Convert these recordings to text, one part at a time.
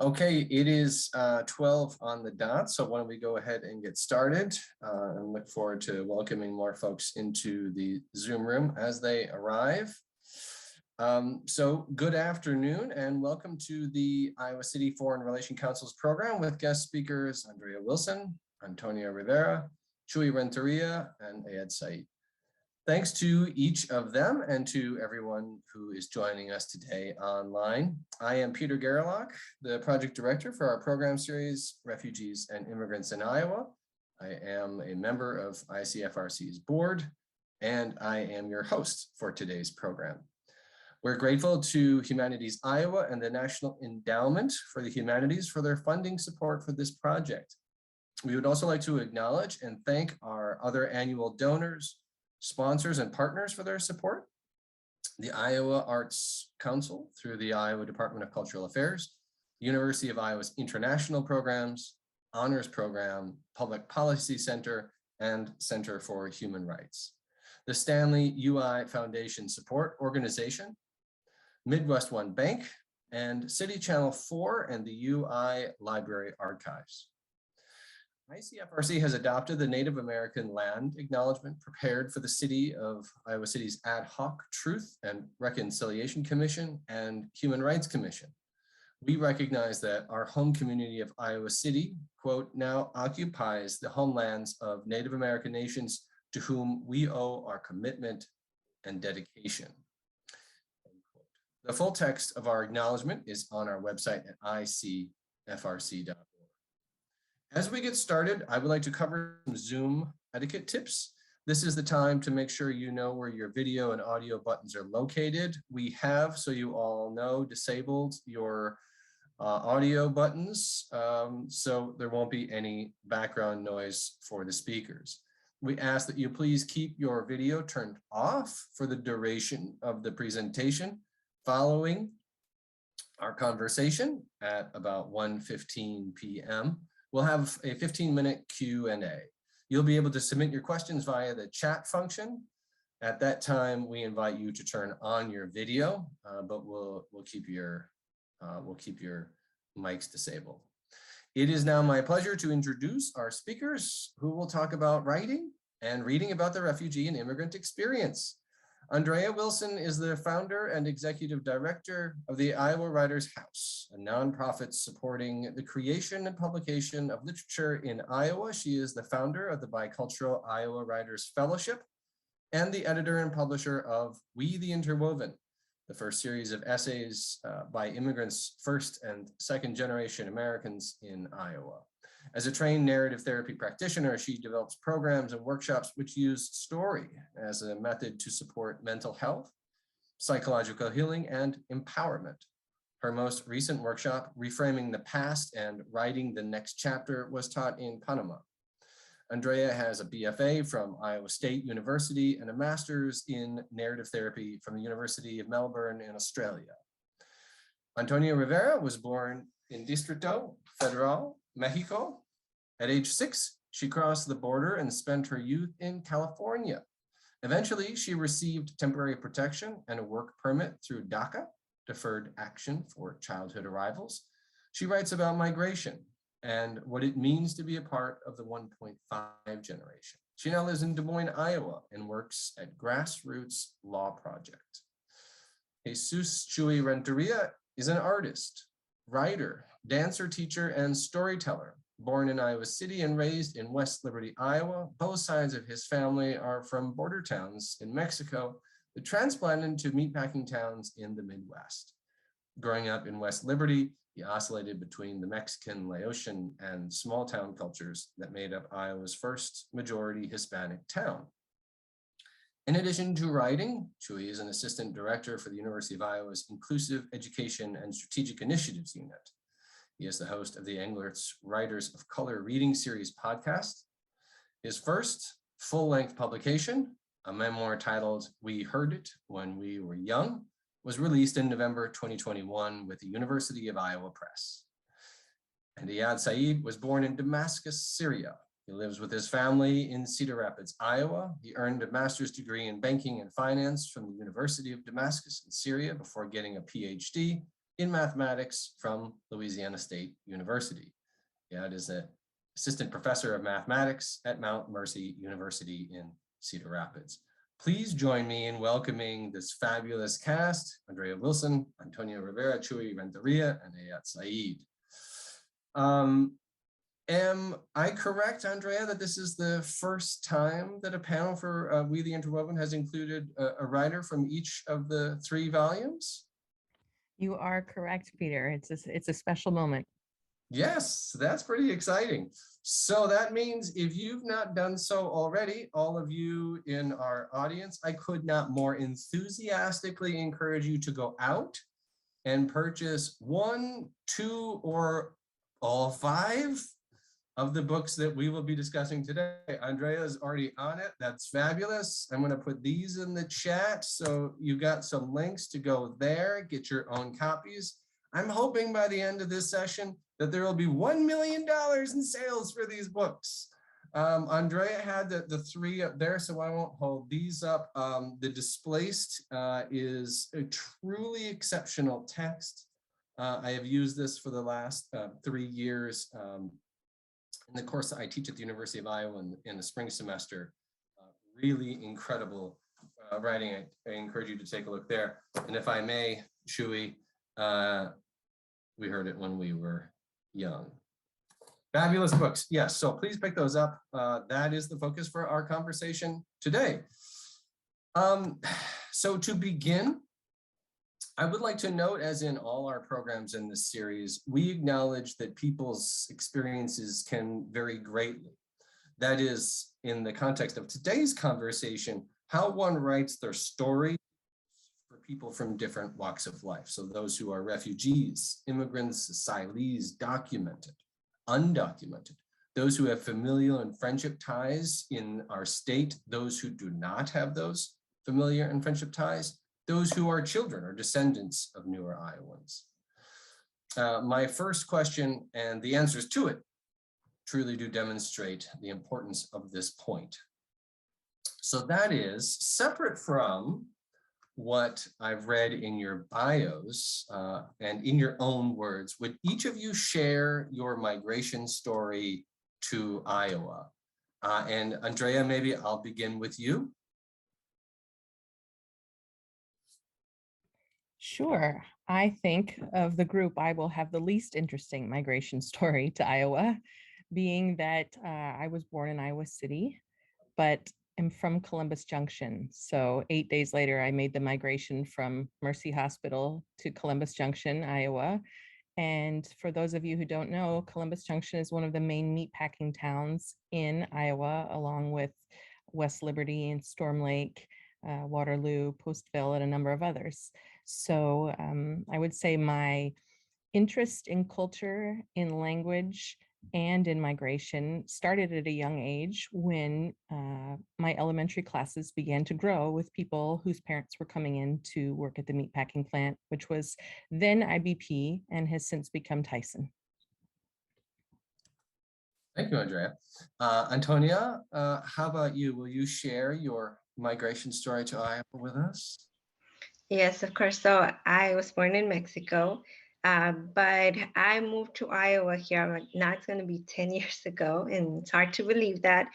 Okay, it is 12 on the dot, so why don't we go ahead and get started and look forward to welcoming more folks into the Zoom room as they arrive. So good afternoon and welcome to the Iowa City Foreign Relations Council's program with guest speakers Andrea Wilson, Antonia Rivera, Chuy Renteria, and Ayad Said. Thanks to each of them and to everyone who is joining us today online. I am Peter Gerlach, the project director for our program series, Refugees and Immigrants in Iowa. I am a member of ICFRC's board, and I am your host for today's program. We're grateful to Humanities Iowa and the National Endowment for the Humanities for their funding support for this project. We would also like to acknowledge and thank our other annual donors, sponsors and partners for their support, the Iowa Arts Council through the Iowa Department of Cultural Affairs, University of Iowa's International Programs, Honors Program, Public Policy Center, and Center for Human Rights, the Stanley UI Foundation Support Organization, Midwest One Bank, and City Channel 4 and the UI Library Archives. ICFRC has adopted the Native American Land Acknowledgement prepared for the City of Iowa City's Ad Hoc Truth and Reconciliation Commission and Human Rights Commission. We recognize that our home community of Iowa City, quote, now occupies the homelands of Native American nations to whom we owe our commitment and dedication. The full text of our acknowledgement is on our website at icfrc.org. As we get started, I would like to cover some Zoom etiquette tips. This is the time to make sure you know where your video and audio buttons are located. We have, so you all know, disabled your audio buttons, so there won't be any background noise for the speakers. We ask that you please keep your video turned off for the duration of the presentation following our conversation at about 1:15 p.m. We'll have a 15-minute Q&A. You'll be able to submit your questions via the chat function. At that time, we invite you to turn on your video, but we'll keep your mics disabled. It is now my pleasure to introduce our speakers who will talk about writing and reading about the refugee and immigrant experience. Andrea Wilson is the founder and executive director of the Iowa Writers House, a nonprofit supporting the creation and publication of literature in Iowa. She is the founder of the Bicultural Iowa Writers Fellowship and the editor and publisher of We the Interwoven, the first series of essays by immigrants, first and second generation Americans in Iowa. As a trained narrative therapy practitioner, she develops programs and workshops which use story as a method to support mental health, psychological healing, and empowerment. Her most recent workshop, Reframing the Past and Writing the Next Chapter, was taught in Panama. Andrea has a BFA from Iowa State University and a master's in narrative therapy from the University of Melbourne in Australia. Antonia Rivera was born in Distrito Federal, Mexico. At age 6, she crossed the border and spent her youth in California. Eventually, she received temporary protection and a work permit through DACA, Deferred Action for Childhood Arrivals. She writes about migration and what it means to be a part of the 1.5 generation. She now lives in Des Moines, Iowa, and works at Grassroots Law Project. Jesus Chuy Renteria is an artist, writer, dancer, teacher, and storyteller. Born in Iowa City and raised in West Liberty, Iowa, both sides of his family are from border towns in Mexico that transplanted to meatpacking towns in the Midwest. Growing up in West Liberty, he oscillated between the Mexican, Laotian, and small town cultures that made up Iowa's first majority Hispanic town. In addition to writing, Chuy is an assistant director for the University of Iowa's Inclusive Education and Strategic Initiatives Unit. He is the host of the Engelhart's Writers of Color Reading Series podcast. His first full-length publication, a memoir titled We Heard It When We Were Young, was released in November 2021 with the University of Iowa Press. And Ayad Said was born in Damascus, Syria. He lives with his family in Cedar Rapids, Iowa. He earned a master's degree in banking and finance from the University of Damascus in Syria before getting a PhD in mathematics from Louisiana State University. Viet is an assistant professor of mathematics at Mount Mercy University in Cedar Rapids. Please join me in welcoming this fabulous cast: Andrea Wilson, Antonia Rivera, Chuy Renteria, and Ayat Saeed. Am I correct, Andrea, that this is the first time that a panel for We the Interwoven has included a writer from each of the 3 volumes? You are correct, Peter. It's a special moment. Yes, that's pretty exciting. So that means if you've not done so already, all of you in our audience, I could not more enthusiastically encourage you to go out and purchase 1, 2, or all 5 of the books that we will be discussing today. Andrea is already on it. That's fabulous. I'm going to put these in the chat. So you got some links to go there, get your own copies. I'm hoping by the end of this session that there will be $1 million in sales for these books. Andrea had the 3 up there, so I won't hold these up. The Displaced is a truly exceptional text. I have used this for the last 3 years. In the course that I teach at the University of Iowa in the spring semester. Really incredible writing. I encourage you to take a look there. And if I may, Chuy, we heard it when we were young. Fabulous books. Yes, so please pick those up. That is the focus for our conversation today. So to begin, I would like to note, as in all our programs in this series, we acknowledge that people's experiences can vary greatly. That is, in the context of today's conversation, how one writes their story for people from different walks of life. So those who are refugees, immigrants, asylees, documented, undocumented, those who have familial and friendship ties in our state, those who do not have those familiar and friendship ties, those who are children or descendants of newer Iowans. My first question and the answers to it truly do demonstrate the importance of this point. So that is, separate from what I've read in your bios and in your own words, would each of you share your migration story to Iowa? And Andrea, maybe I'll begin with you. Sure. I think of the group, I will have the least interesting migration story to Iowa, being that I was born in Iowa City, but am from Columbus Junction. So 8 days later, I made the migration from Mercy Hospital to Columbus Junction, Iowa. And for those of you who don't know, Columbus Junction is one of the main meatpacking towns in Iowa, along with West Liberty and Storm Lake, Waterloo, Postville, and a number of others. So I would say my interest in culture, in language, and in migration started at a young age when my elementary classes began to grow with people whose parents were coming in to work at the meatpacking plant, which was then IBP and has since become Tyson. Thank you, Andrea. Antonia, how about you? Will you share your migration story to Iowa with us? Yes, of course. So I was born in Mexico, but I moved to Iowa here. Now it's going to be 10 years ago, and it's hard to believe that.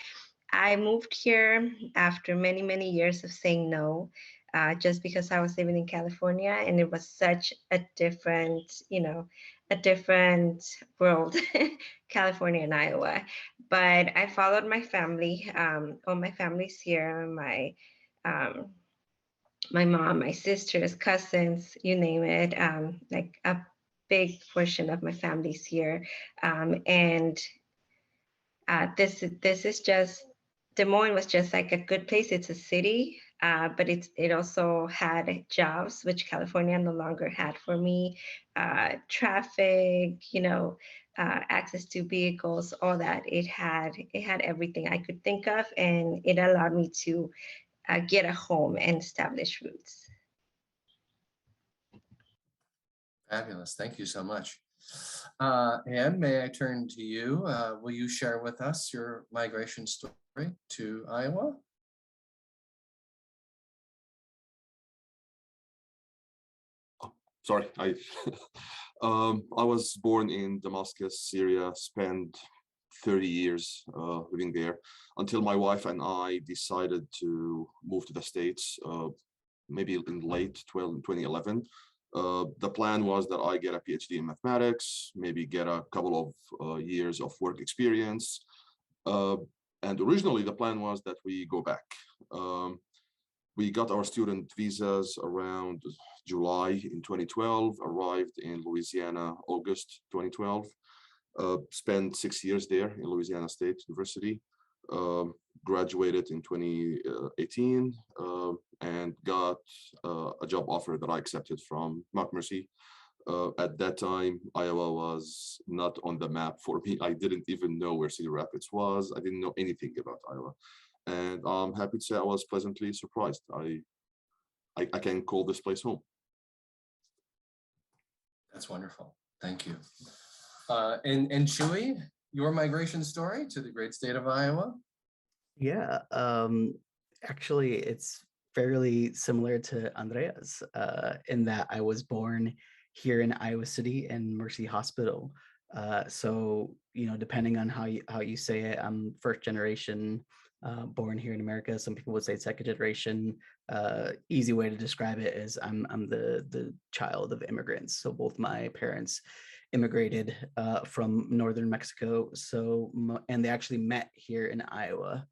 I moved here after many, many years of saying no, just because I was living in California, and it was such a different, a different world, California and Iowa. But I followed my family. All my family's here. My mom, my sisters, cousins, you name it, like a big portion of my family's here. And this is just, Des Moines was just like a good place. It's a city, but it also had jobs, which California no longer had for me. Traffic, access to vehicles, all that. It had everything I could think of, and it allowed me to get a home and establish roots. Fabulous. Thank you so much. And may I turn to you? Will you share with us your migration story to Iowa? sorry, I was born in Damascus, Syria, spent 30 years living there until my wife and I decided to move to the States, maybe in late 2011. The plan was that I get a PhD in mathematics, maybe get a couple of years of work experience. And originally the plan was that we go back. We got our student visas around July in 2012, arrived in Louisiana, August 2012, spent 6 years there in Louisiana State University, graduated in 2018, and got a job offer that I accepted from Mount Mercy. At that time, Iowa was not on the map for me. I didn't even know where Cedar Rapids was. I didn't know anything about Iowa. And I'm happy to say I was pleasantly surprised. I can call this place home. That's wonderful. Thank you. And Chewy, your migration story to the great state of Iowa? Yeah, actually, it's fairly similar to Andrea's in that I was born here in Iowa City in Mercy Hospital. So, you know, depending on how you say it, I'm first generation born here in America. Some people would say second generation. Easy way to describe it is I'm the child of immigrants. So both my parents immigrated from northern Mexico. So, and they actually met here in Iowa,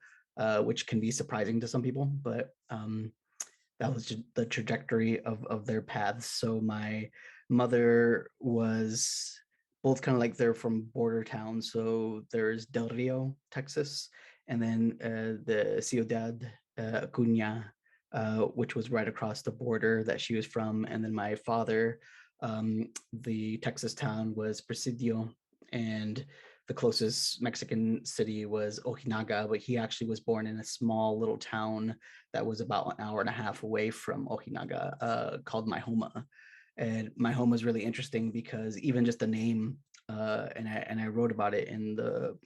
which can be surprising to some people, but that was just the trajectory of their paths. So my mother was both kind of like they're from border towns. So there's Del Rio, Texas, and then the Ciudad Acuña, which was right across the border that she was from. And then my father, the Texas town was Presidio, and the closest Mexican city was Ojinaga, but he actually was born in a small little town that was about an hour and a half away from Ojinaga, called Maihoma. And Maihoma is really interesting because even just the name, and I wrote about it in the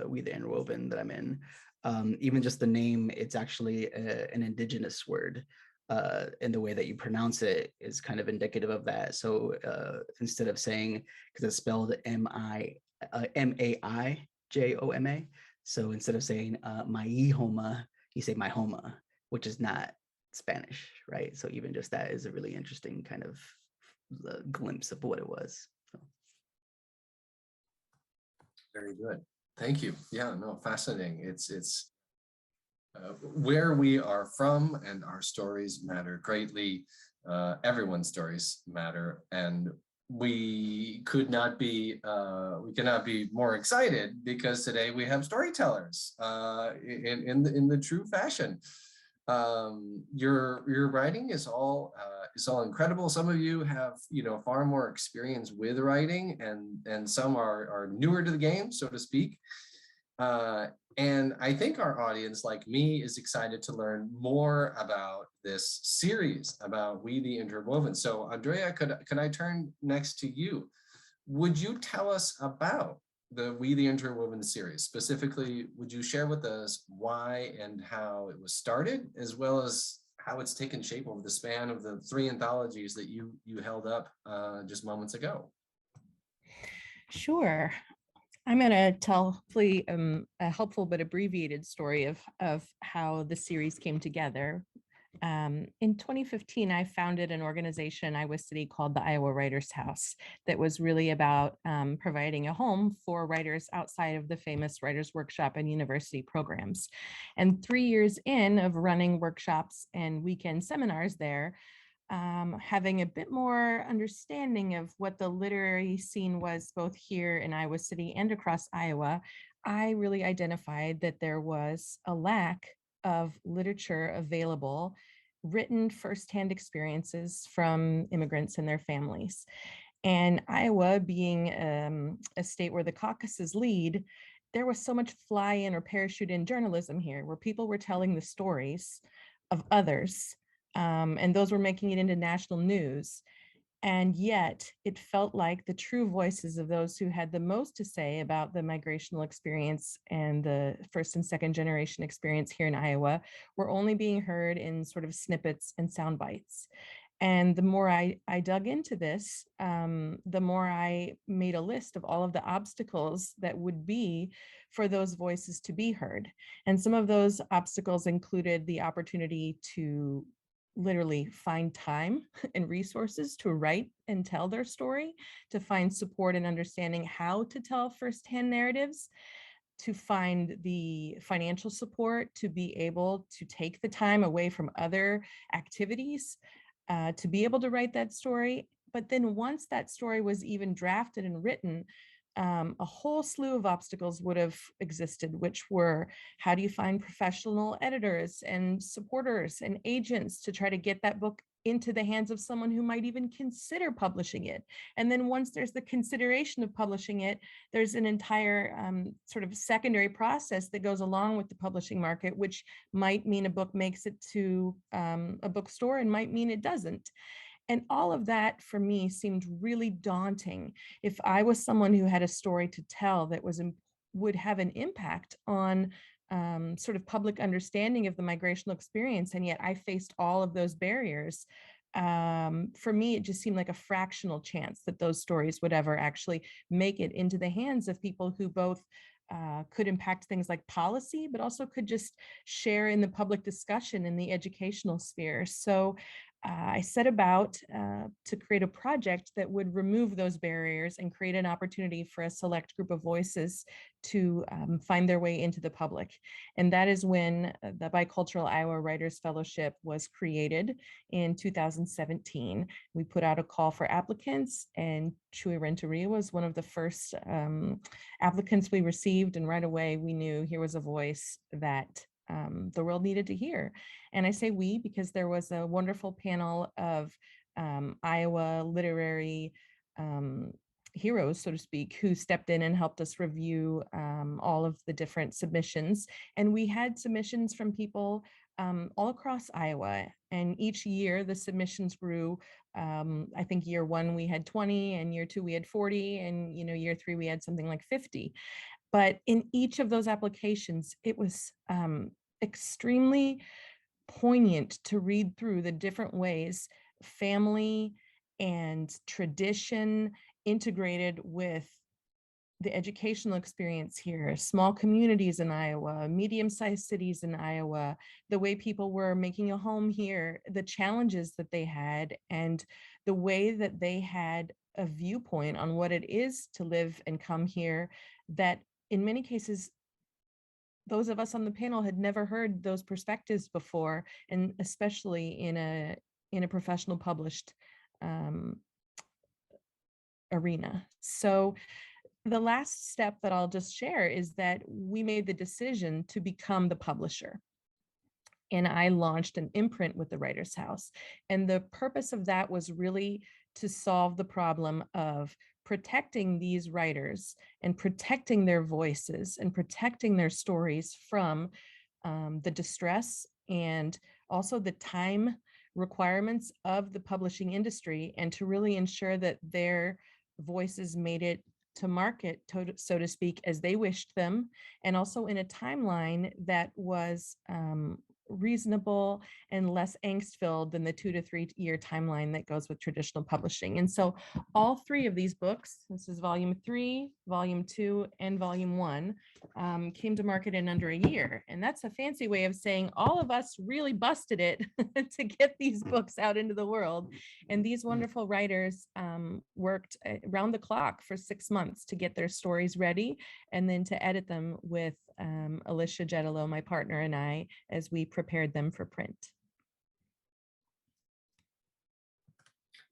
We the Interwoven that I'm in. Even just the name, it's actually an indigenous word. And the way that you pronounce it is kind of indicative of that. So instead of saying, because it's spelled M-A-I-J-O-M-A. So instead of saying Maihoma, you say Maihoma, which is not Spanish, right? So even just that is a really interesting kind of glimpse of what it was. So. Very good. Thank you. Yeah, no, fascinating. It's where we are from, and our stories matter greatly. Everyone's stories matter, and we cannot be more excited because today we have storytellers in the true fashion. Your writing is all incredible. Some of you have far more experience with writing, and some are newer to the game, so to speak. And I think our audience, like me, is excited to learn more about this series, about We the Interwoven. So Andrea, could I turn next to you? Would you tell us about the We the Interwoven series? Specifically, would you share with us why and how it was started, as well as how it's taken shape over the span of the 3 anthologies that you held up just moments ago? Sure. I'm going to tell hopefully a helpful but abbreviated story of how the series came together. In 2015, I founded an organization in Iowa City called the Iowa Writers House that was really about providing a home for writers outside of the famous Writers Workshop and university programs. And 3 years in of running workshops and weekend seminars there, having a bit more understanding of what the literary scene was both here in Iowa City and across Iowa, I really identified that there was a lack of literature available, written firsthand experiences from immigrants and their families. And Iowa being a state where the caucuses lead, there was so much fly-in or parachute-in journalism here, where people were telling the stories of others, and those were making it into national news. And yet it felt like the true voices of those who had the most to say about the migrational experience and the first and second generation experience here in Iowa were only being heard in sort of snippets and sound bites. And the more I dug into this, the more I made a list of all of the obstacles that would be for those voices to be heard. And some of those obstacles included the opportunity to literally find time and resources to write and tell their story, to find support and understanding how to tell firsthand narratives, to find the financial support to be able to take the time away from other activities to be able to write that story. But then once that story was even drafted and written, a whole slew of obstacles would have existed, which were, how do you find professional editors and supporters and agents to try to get that book into the hands of someone who might even consider publishing it? And then once there's the consideration of publishing it, there's an entire sort of secondary process that goes along with the publishing market, which might mean a book makes it to a bookstore and might mean it doesn't. And all of that for me seemed really daunting. If I was someone who had a story to tell that would have an impact on sort of public understanding of the migrational experience, and yet I faced all of those barriers, for me, it just seemed like a fractional chance that those stories would ever actually make it into the hands of people who both could impact things like policy, but also could just share in the public discussion in the educational sphere. So I set about to create a project that would remove those barriers and create an opportunity for a select group of voices to find their way into the public. And that is when the Bicultural Iowa Writers Fellowship was created in 2017. We put out a call for applicants, and Chui Renteria was one of the first applicants we received. And right away, we knew here was a voice that the world needed to hear. And I say we because there was a wonderful panel of Iowa literary heroes, so to speak, who stepped in and helped us review all of the different submissions. And we had submissions from people all across Iowa. And each year the submissions grew. I think year one we had 20, and year two we had 40, and year three we had something like 50. But in each of those applications, it was extremely poignant to read through the different ways family and tradition integrated with the educational experience here, small communities in Iowa, medium-sized cities in Iowa, the way people were making a home here, the challenges that they had, and the way that they had a viewpoint on what it is to live and come here that in many cases, those of us on the panel had never heard those perspectives before, and especially in a professional published arena. So the last step that I'll just share is that we made the decision to become the publisher. And I launched an imprint with the Writers House. And the purpose of that was really to solve the problem of protecting these writers and protecting their voices and protecting their stories from the distress and also the time requirements of the publishing industry, and to really ensure that their voices made it to market, so to speak, as they wished them, and also in a timeline that was reasonable and less angst-filled than the 2 to 3 year timeline that goes with traditional publishing. And so all three of these books, this is volume 3, volume 2, and volume 1, came to market in under a year. And that's a fancy way of saying all of us really busted it to get these books out into the world. And these wonderful writers worked around the clock for 6 months to get their stories ready, and then to edit them with Alicia Jedalo, my partner, and I, as we prepared them for print.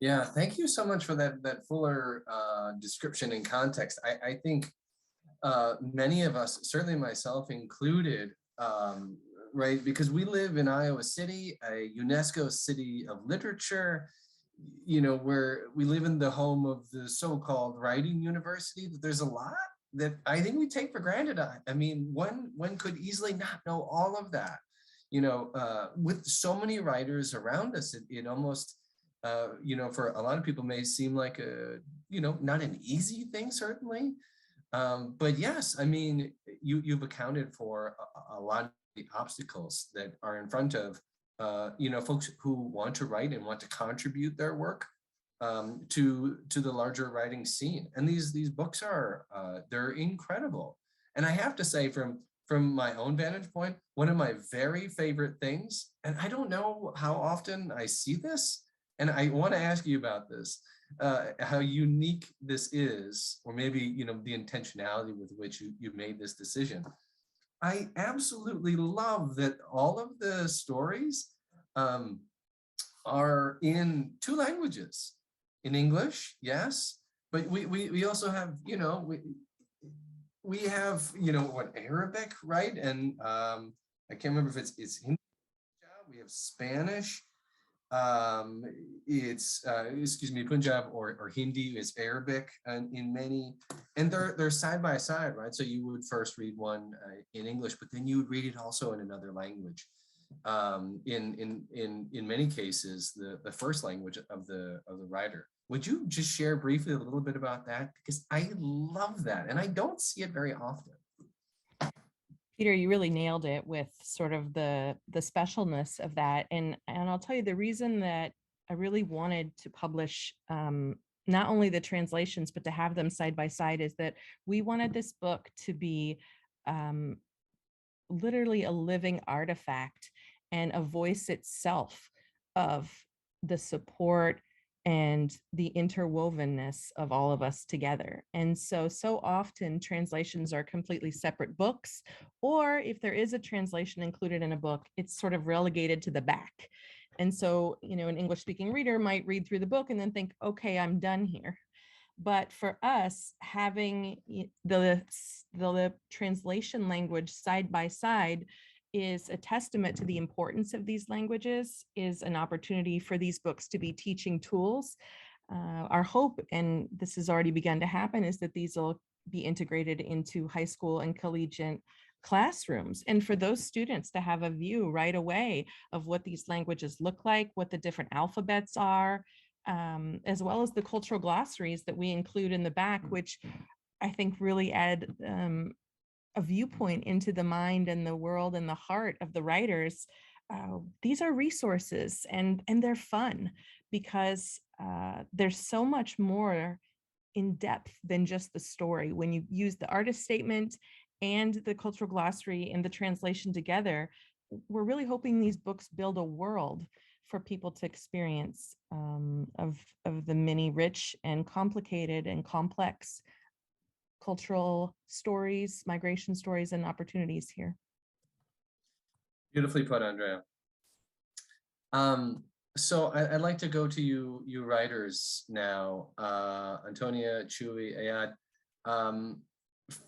Yeah, thank you so much for that fuller description and context. I think many of us, certainly myself included, right, because we live in Iowa City, a UNESCO city of literature, where we live in the home of the so-called writing university. There's a lot that I think we take for granted. I mean, one could easily not know all of that. With so many writers around us, it almost, for a lot of people may seem like not an easy thing, certainly. But yes, I mean, you've accounted for a lot of the obstacles that are in front of folks who want to write and want to contribute their work to the larger writing scene. And these books are they're incredible. And I have to say, from my own vantage point, one of my very favorite things, and I don't know how often I see this, and I want to ask you about this, how unique this is, or maybe the intentionality with which you made this decision. I absolutely love that all of the stories are in 2 languages. In English, yes, but we also have, we have, what, Arabic, right? And I can't remember if it's Hindi. We have Spanish. It's excuse me, Punjab or Hindi is Arabic, and in many, and they're side by side, right? So you would first read one in English, but then you would read it also in another language. In many cases, the first language of the writer. Would you just share briefly a little bit about that? Because I love that, and I don't see it very often. Peter, you really nailed it with sort of the specialness of that. And I'll tell you the reason that I really wanted to publish not only the translations, but to have them side by side is that we wanted this book to be literally a living artifact and a voice itself of the support and the interwovenness of all of us together. And so often translations are completely separate books, or if there is a translation included in a book, it's sort of relegated to the back. And so, an English speaking reader might read through the book and then think, okay, I'm done here. But for us, having the translation language side by side is a testament to the importance of these languages, is an opportunity for these books to be teaching tools. Our hope, and this has already begun to happen, is that these will be integrated into high school and collegiate classrooms. And for those students to have a view right away of what these languages look like, what the different alphabets are, as well as the cultural glossaries that we include in the back, which I think really add a viewpoint into the mind and the world and the heart of the writers. These are resources, and they're fun because there's so much more in depth than just the story. When you use the artist statement and the cultural glossary and the translation together, we're really hoping these books build a world for people to experience of the many rich and complicated and complex cultural stories, migration stories, and opportunities here. Beautifully put, Andrea. So I'd like to go to you writers now, Antonia, Chewy, Ayad.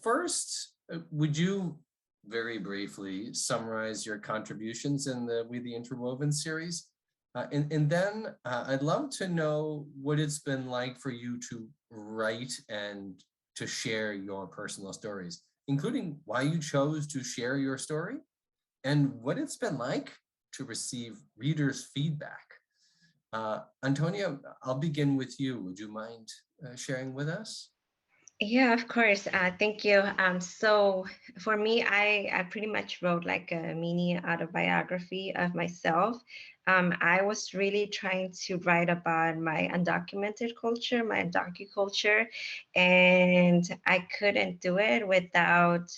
First, would you very briefly summarize your contributions in the We the Interwoven series? And then I'd love to know what it's been like for you to write and to share your personal stories, including why you chose to share your story and what it's been like to receive readers' feedback. Antonia, I'll begin with you. Would you mind sharing with us? Yeah, of course. Thank you. So for me, I pretty much wrote like a mini autobiography of myself. I was really trying to write about my undocumented culture, my undocu-culture, and I couldn't do it without,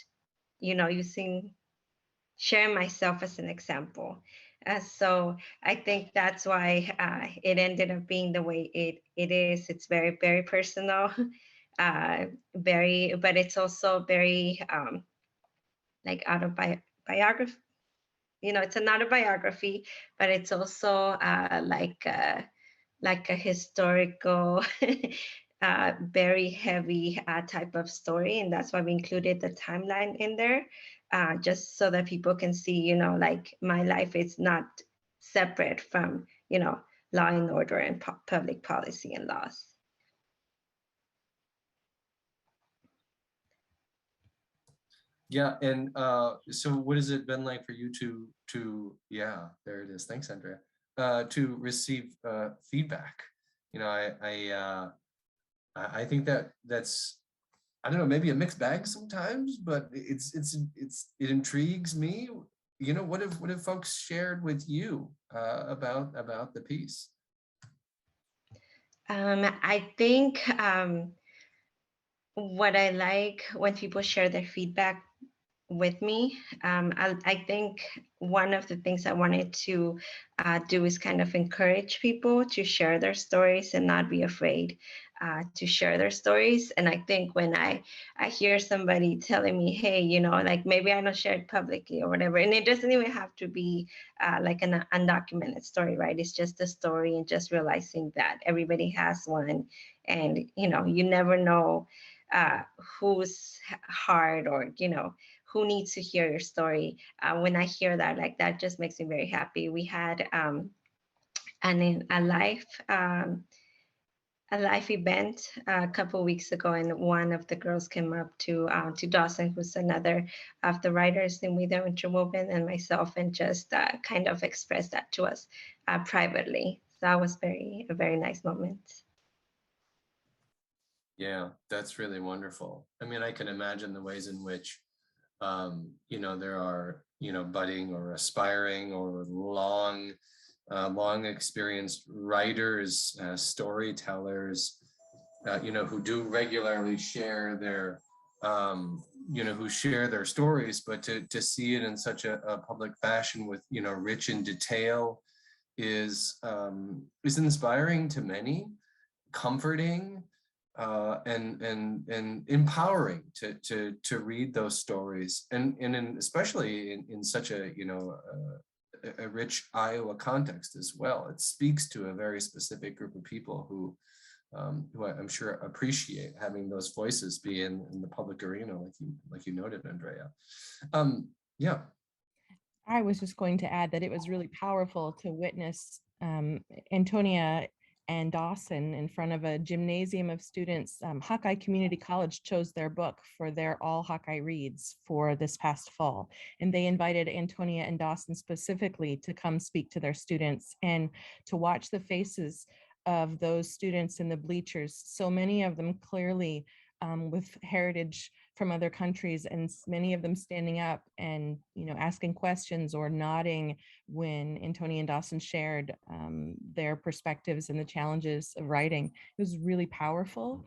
sharing myself as an example. So I think that's why it ended up being the way it is. It's very, very personal. But it's also very like autobiography. It's an autobiography, but it's also like a historical, very heavy type of story, and that's why we included the timeline in there, just so that people can see, like my life is not separate from, law and order and public policy and laws. Yeah, and so what has it been like for you to yeah, there it is. Thanks, Andrea. To receive feedback. I think that's, I don't know, maybe a mixed bag sometimes, but it intrigues me what have folks shared with you about the piece? I think what I like when people share their feedback with me, I think one of the things I wanted to do is kind of encourage people to share their stories and not be afraid to share their stories. And I think when I hear somebody telling me, hey, like maybe I don't share it publicly or whatever, and it doesn't even have to be like an undocumented story, right? It's just a story, and just realizing that everybody has one, and you never know whose heart, or who needs to hear your story. When I hear that, like, that just makes me very happy. We had a live event a couple of weeks ago, and one of the girls came up to Dawson, who's another of the writers in with Interwoven, and myself, and just kind of expressed that to us privately. So that was a very nice moment. Yeah, that's really wonderful. I mean, I can imagine the ways in which there are, budding or aspiring or long experienced writers, storytellers, who do regularly share their, who share their stories, but to see it in such a public fashion with, rich in detail is inspiring to many, comforting, and empowering to read those stories, and especially in such a a rich Iowa context as well. It speaks to a very specific group of people who I'm sure appreciate having those voices be in the public arena, like you noted, Andrea. Yeah. I was just going to add that it was really powerful to witness Antonia and Dawson in front of a gymnasium of students. Hawkeye Community College chose their book for their All Hawkeye Reads for this past fall. And they invited Antonia and Dawson specifically to come speak to their students, and to watch the faces of those students in the bleachers. So many of them clearly with heritage from other countries, and many of them standing up and asking questions or nodding when Antonia and Dawson shared their perspectives and the challenges of writing. It was really powerful.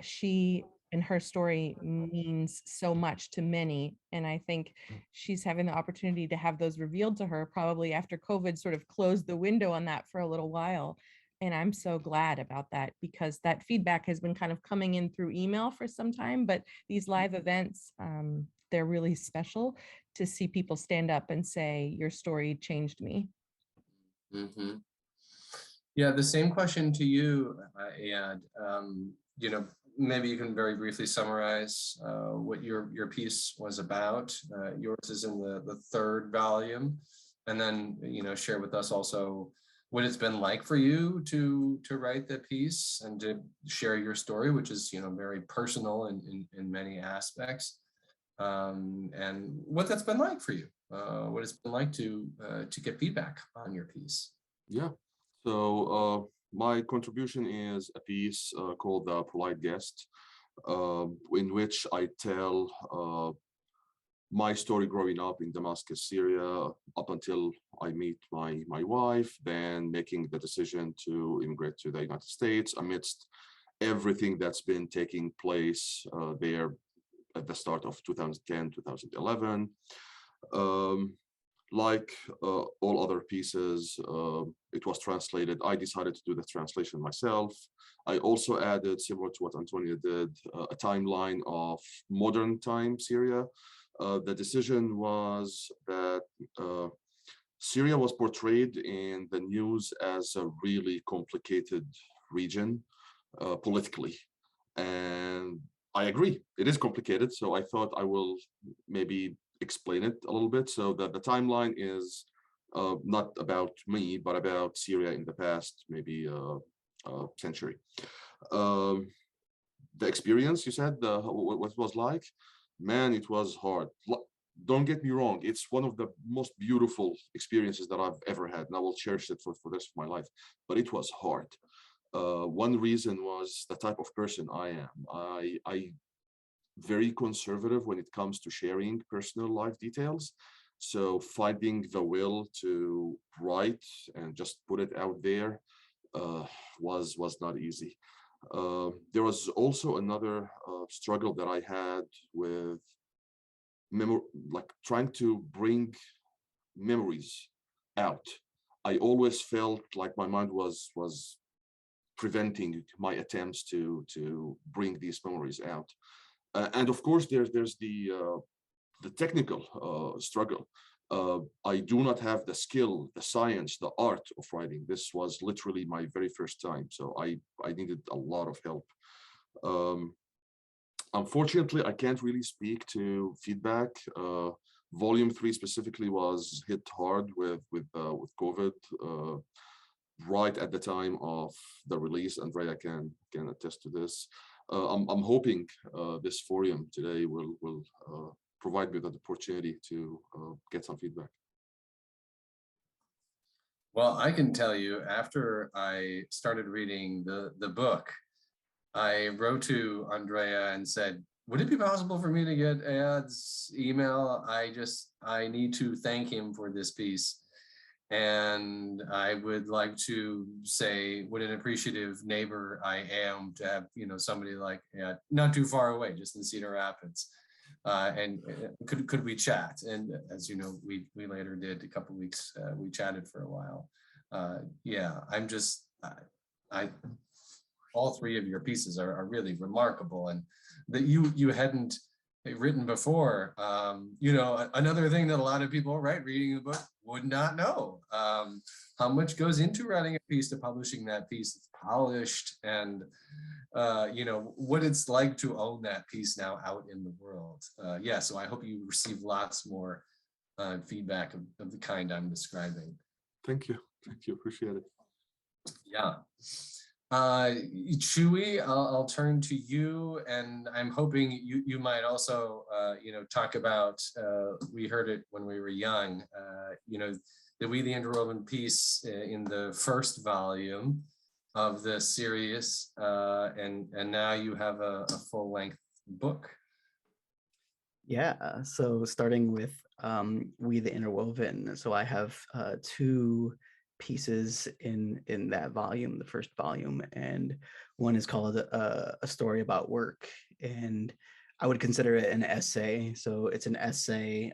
She and her story means so much to many, and I think she's having the opportunity to have those revealed to her probably after COVID sort of closed the window on that for a little while. And I'm so glad about that, because that feedback has been kind of coming in through email for some time, but these live events, they're really special to see people stand up and say, your story changed me. Mm-hmm. Yeah, the same question to you, Ayad. Maybe you can very briefly summarize what your piece was about. Yours is in the third volume, and then share with us also what it's been like for you to write the piece and to share your story, which is very personal in many aspects, and what that's been like for you, what it's been like to get feedback on your piece. Yeah. So my contribution is a piece called The Polite Guest, in which I tell my story growing up in Damascus, Syria, up until I meet my wife, then making the decision to immigrate to the United States amidst everything that's been taking place there at the start of 2010, 2011. Like all other pieces, it was translated. I decided to do the translation myself. I also added, similar to what Antonia did, a timeline of modern time Syria. The decision was that Syria was portrayed in the news as a really complicated region politically. And I agree, it is complicated. So I thought I will maybe explain it a little bit. So that the timeline is not about me, but about Syria in the past, maybe century. The experience, you said, what it was like, man, it was hard. Don't get me wrong, it's one of the most beautiful experiences that I've ever had, and I will cherish it for the rest of my life, but it was hard. One reason was the type of person I am. I very conservative when it comes to sharing personal life details. So finding the will to write and just put it out there was not easy. There was also another struggle that I had with like trying to bring memories out. I always felt like my mind was preventing my attempts to bring these memories out. And of course, there's the technical struggle. I do not have the skill, the science, the art of writing. This was literally my very first time, so I needed a lot of help. Unfortunately, I can't really speak to feedback. Volume 3 specifically was hit hard with COVID right at the time of the release. Andrea can attest to this. I'm hoping this forum today will provide me with the opportunity to get some feedback. Well, I can tell you, after I started reading the book, I wrote to Andrea and said, would it be possible for me to get Ayad's email? I need to thank him for this piece. And I would like to say what an appreciative neighbor I am to have, somebody like Ayad, not too far away, just in Cedar Rapids. And could we chat? And as you know, we later did a couple of weeks. We chatted for a while. Yeah, I'm just, all three of your pieces are really remarkable, and that you hadn't written before. Another thing that a lot of people, right, reading the book would not know, how much goes into writing a piece to publishing that piece. It's polished, and what it's like to own that piece now out in the world. Yeah, so I hope you receive lots more feedback of the kind I'm describing. Thank you, appreciate it. Yeah. Chewy, I'll turn to you, and I'm hoping you might also, talk about, we heard it when we were young, the We the Interwoven piece in the first volume of the series, and now you have a full-length book. Yeah, so starting with We the Interwoven, so I have two pieces in that volume, the first volume, and one is called a story about work, and I would consider it an essay. So it's an essay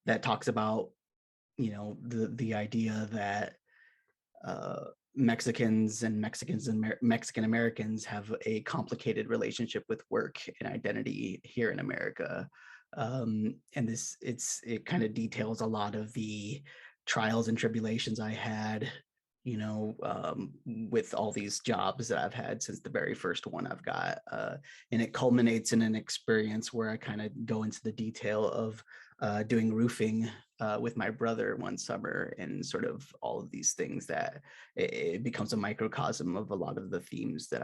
that talks about the idea that Mexicans and Mexican Americans have a complicated relationship with work and identity here in America, and it kind of details a lot of the trials and tribulations I had, with all these jobs that I've had since the very first one I've got. And it culminates in an experience where I kind of go into the detail of doing roofing with my brother one summer, and sort of all of these things that it becomes a microcosm of a lot of the themes that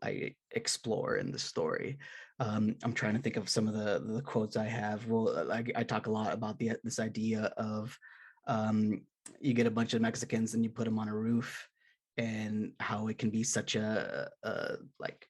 I explore in the story. I'm trying to think of some of the quotes I have. Well, I talk a lot about this idea of you get a bunch of Mexicans and you put them on a roof, and how it can be such a like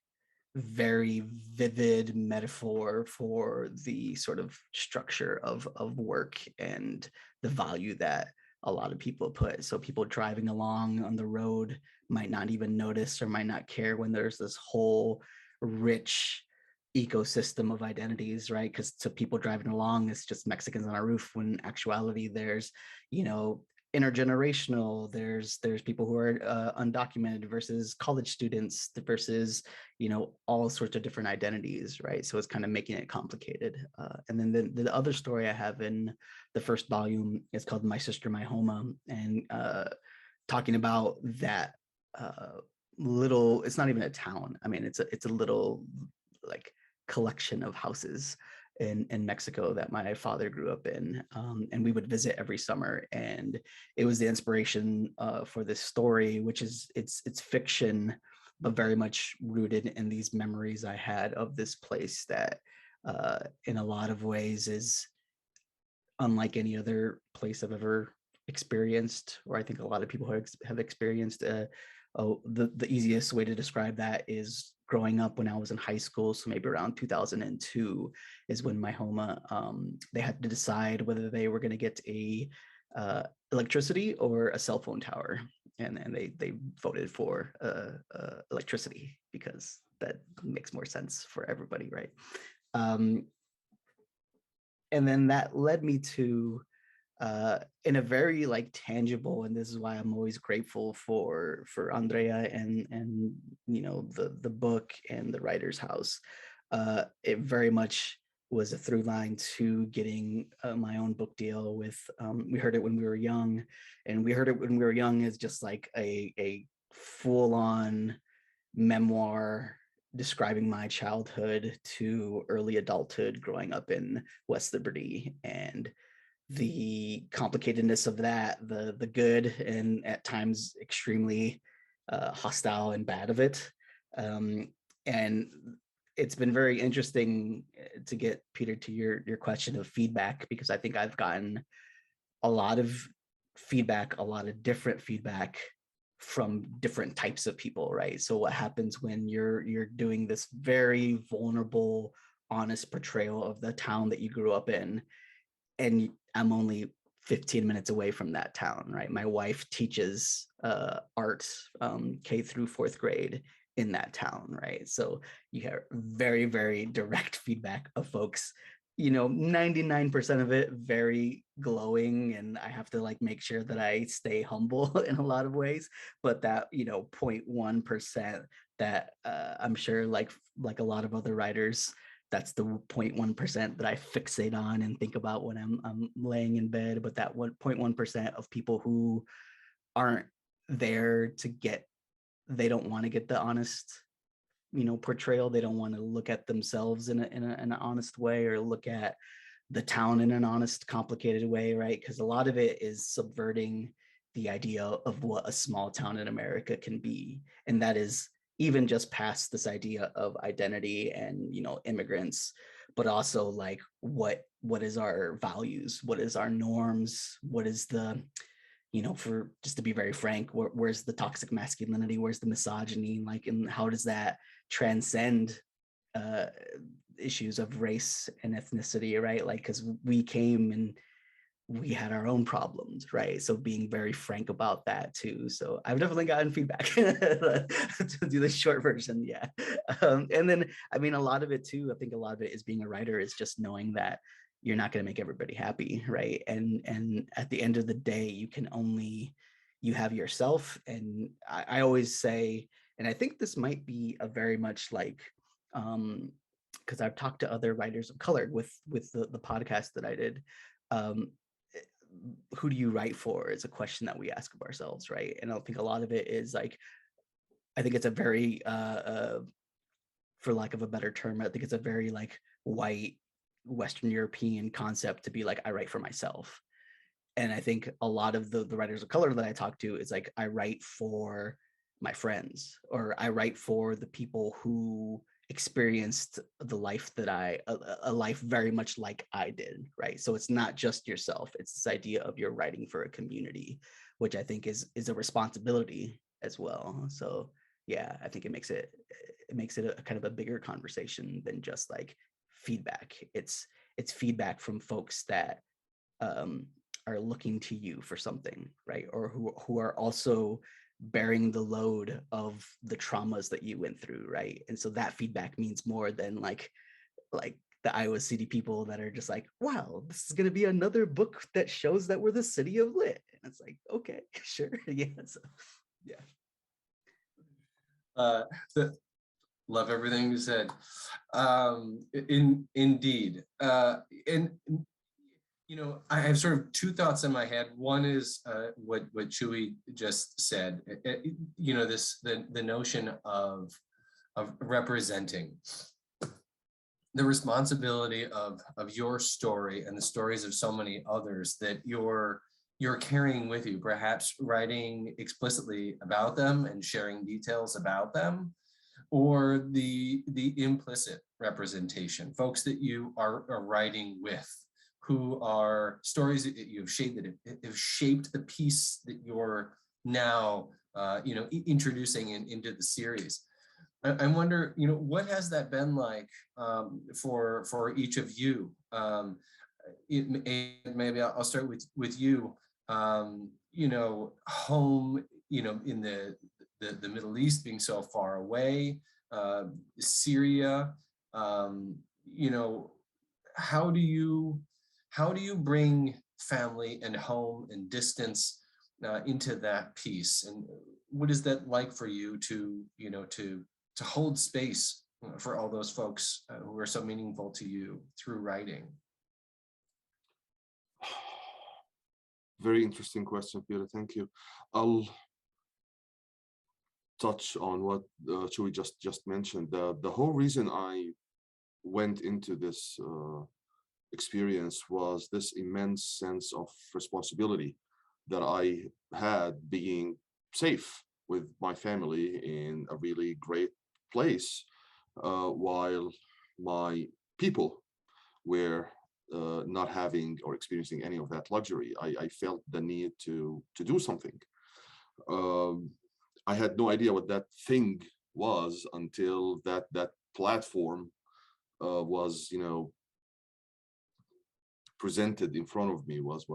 very vivid metaphor for the sort of structure of work and the value that a lot of people put. So people driving along on the road might not even notice or might not care when there's this whole rich ecosystem of identities, right? Because to people driving along, it's just Mexicans on a roof, when in actuality there's, intergenerational, there's people who are undocumented versus college students versus all sorts of different identities, right? So it's kind of making it complicated. And then the other story I have in the first volume is called My Sister, My Homa, and talking about that little, it's not even a town, I mean it's a little like collection of houses in Mexico that my father grew up in, and we would visit every summer, and it was the inspiration for this story, which is it's fiction, but very much rooted in these memories I had of this place that in a lot of ways is unlike any other place I've ever experienced, or I think a lot of people have experienced. The easiest way to describe that is growing up when I was in high school, so maybe around 2002 is when my homa, they had to decide whether they were going to get a electricity or a cell phone tower, and they voted for electricity because that makes more sense for everybody, right? And then that led me to, in a very like tangible, and this is why I'm always grateful for Andrea and you know the book and the Writers House. It very much was a through line to getting my own book deal with. We Heard It When We Were Young, and We Heard It When We Were Young is just like a full-on memoir describing my childhood to early adulthood growing up in West Liberty, and the complicatedness of that, the good and at times extremely hostile and bad of it. And it's been very interesting to get, Peter, to your question of feedback, because I think I've gotten a lot of feedback, a lot of different feedback from different types of people, right? So what happens when you're doing this very vulnerable, honest portrayal of the town that you grew up in, and I'm only 15 minutes away from that town, right? My wife teaches art K through 4th grade in that town, right? So you hear very, very direct feedback of folks, you know, 99% of it very glowing, and I have to like make sure that I stay humble in a lot of ways, but that, you know, 0.1% that I'm sure like a lot of other writers, that's the 0.1% that I fixate on and think about when I'm laying in bed. But that 0.1% of people who aren't there to get, they don't want to get the honest, you know, portrayal. They don't want to look at themselves in an honest way, or look at the town in an honest, complicated way, right? Because a lot of it is subverting the idea of what a small town in America can be, and that is even just past this idea of identity and, you know, immigrants, but also like what is our values, what is our norms, what is the, you know, for just to be very frank, where's the toxic masculinity, where's the misogyny, like, and how does that transcend issues of race and ethnicity, right? Like, because we came and we had our own problems, right? So being very frank about that too. So I've definitely gotten feedback to do the short version, yeah. And then, I mean, a lot of it too, I think a lot of it is being a writer is just knowing that you're not going to make everybody happy, right? And at the end of the day, you have yourself. And I always say, and I think this might be a very much like, because I've talked to other writers of color with the podcast that I did. Who do you write for is a question that we ask of ourselves, right? And I think a lot of it is like, I think it's a very, for lack of a better term, I think it's a very like white Western European concept to be like, I write for myself. And I think a lot of the writers of color that I talk to is like, I write for my friends, or I write for the people who experienced the life that a life very much like I did, right? So it's not just yourself, it's this idea of you're writing for a community, which I think is a responsibility as well. So yeah, I think it makes it a kind of a bigger conversation than just like feedback. It's feedback from folks that are looking to you for something, right? Or who are also bearing the load of the traumas that you went through, right? And so that feedback means more than like the Iowa City people that are just like, wow, this is going to be another book that shows that we're the city of lit. And it's like, okay, sure. Yeah. So, yeah. Love everything you said. Indeed. And you know, I have sort of two thoughts in my head. One is what Chewy just said. You know, the notion of representing the responsibility of your story and the stories of so many others that you're carrying with you, perhaps writing explicitly about them and sharing details about them, or the implicit representation, folks that you are writing with, who are stories that you've shaped, that have shaped the piece that you're now, you know, introducing into the series. I wonder, what has that been like for each of you? Maybe I'll start with you. Home, in the Middle East being so far away, Syria, how do you bring family and home and distance into that piece, and what is that like for you to hold space for all those folks who are so meaningful to you through writing? Very interesting question, Peter. Thank you. I'll touch on what Chewy just mentioned. The whole reason I went into this experience was this immense sense of responsibility that I had, being safe with my family in a really great place, while my people were not having or experiencing any of that luxury. I felt the need to do something. I had no idea what that thing was until that platform was, presented in front of me. Was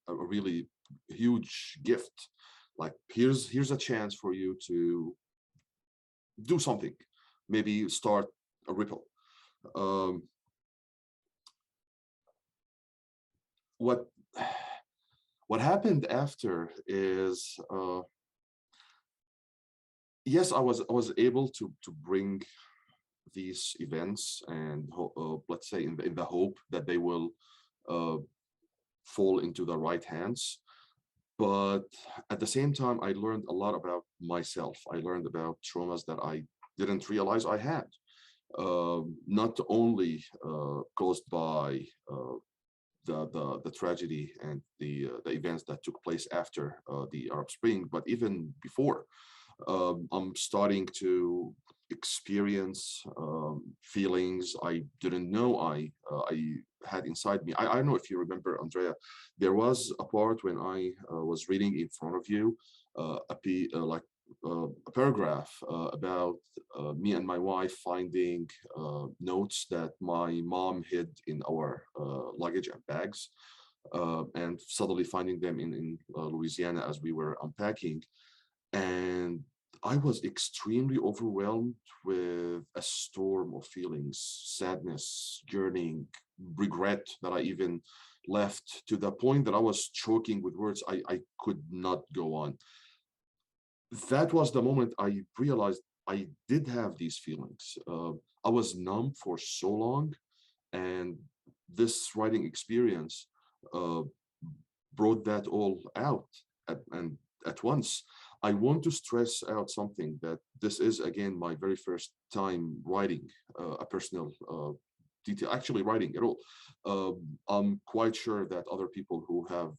a really huge gift. Like, here's a chance for you to do something, maybe start a ripple. What happened after is, yes, I was able to bring these events, and let's say in the hope that they will fall into the right hands. But at the same time, I learned a lot about myself. I learned about traumas that I didn't realize I had, not only caused by the tragedy and the events that took place after the Arab Spring, but even before. I'm starting to experience feelings I didn't know I had inside me. I don't know if you remember, Andrea, there was a part when I was reading in front of you a paragraph about me and my wife finding notes that my mom hid in our luggage and bags, and suddenly finding them in Louisiana as we were unpacking. And I was extremely overwhelmed with a storm of feelings: sadness, yearning, regret, that I even left to the point that I was choking with words. I could not go on. That was the moment I realized I did have these feelings. I was numb for so long, and this writing experience brought that all out at once. I want to stress out something, that this is, again, my very first time writing a personal detail, actually writing at all. I'm quite sure that other people who have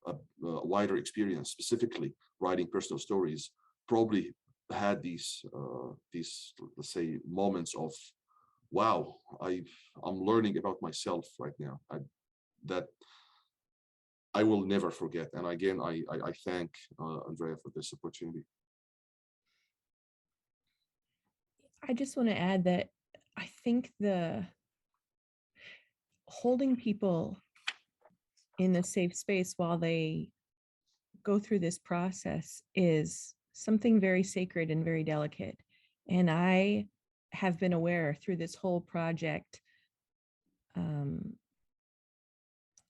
a wider experience, specifically writing personal stories, probably had these let's say moments of, wow, I'm learning about myself right now, that I will never forget. And again, I thank Andrea for this opportunity. I just want to add that I think the holding people in a safe space while they go through this process is something very sacred and very delicate. And I have been aware through this whole project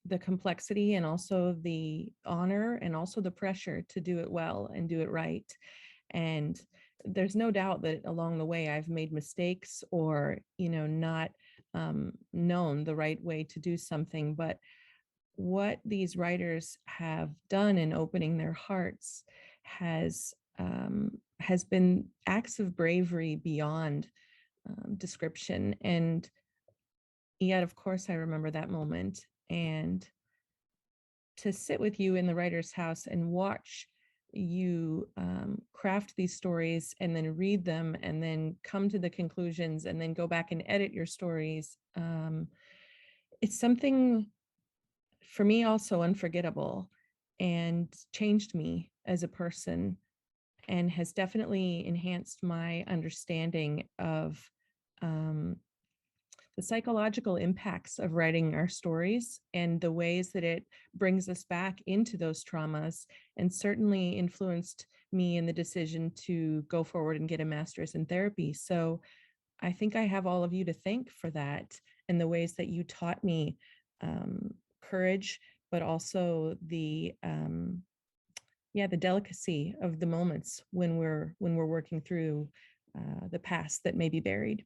the complexity, and also the honor, and also the pressure to do it well and do it right. And there's no doubt that along the way I've made mistakes, or not known the right way to do something. But what these writers have done in opening their hearts has been acts of bravery beyond description. And yet, of course, I remember that moment. And to sit with you in the writer's house and watch you craft these stories, and then read them, and then come to the conclusions, and then go back and edit your stories, it's something for me also unforgettable, and changed me as a person. and has definitely enhanced my understanding of the psychological impacts of writing our stories and the ways that it brings us back into those traumas, and certainly influenced me in the decision to go forward and get a master's in therapy. So I think I have all of you to thank for that, and the ways that you taught me courage, but also the delicacy of the moments when we're working through the past that may be buried.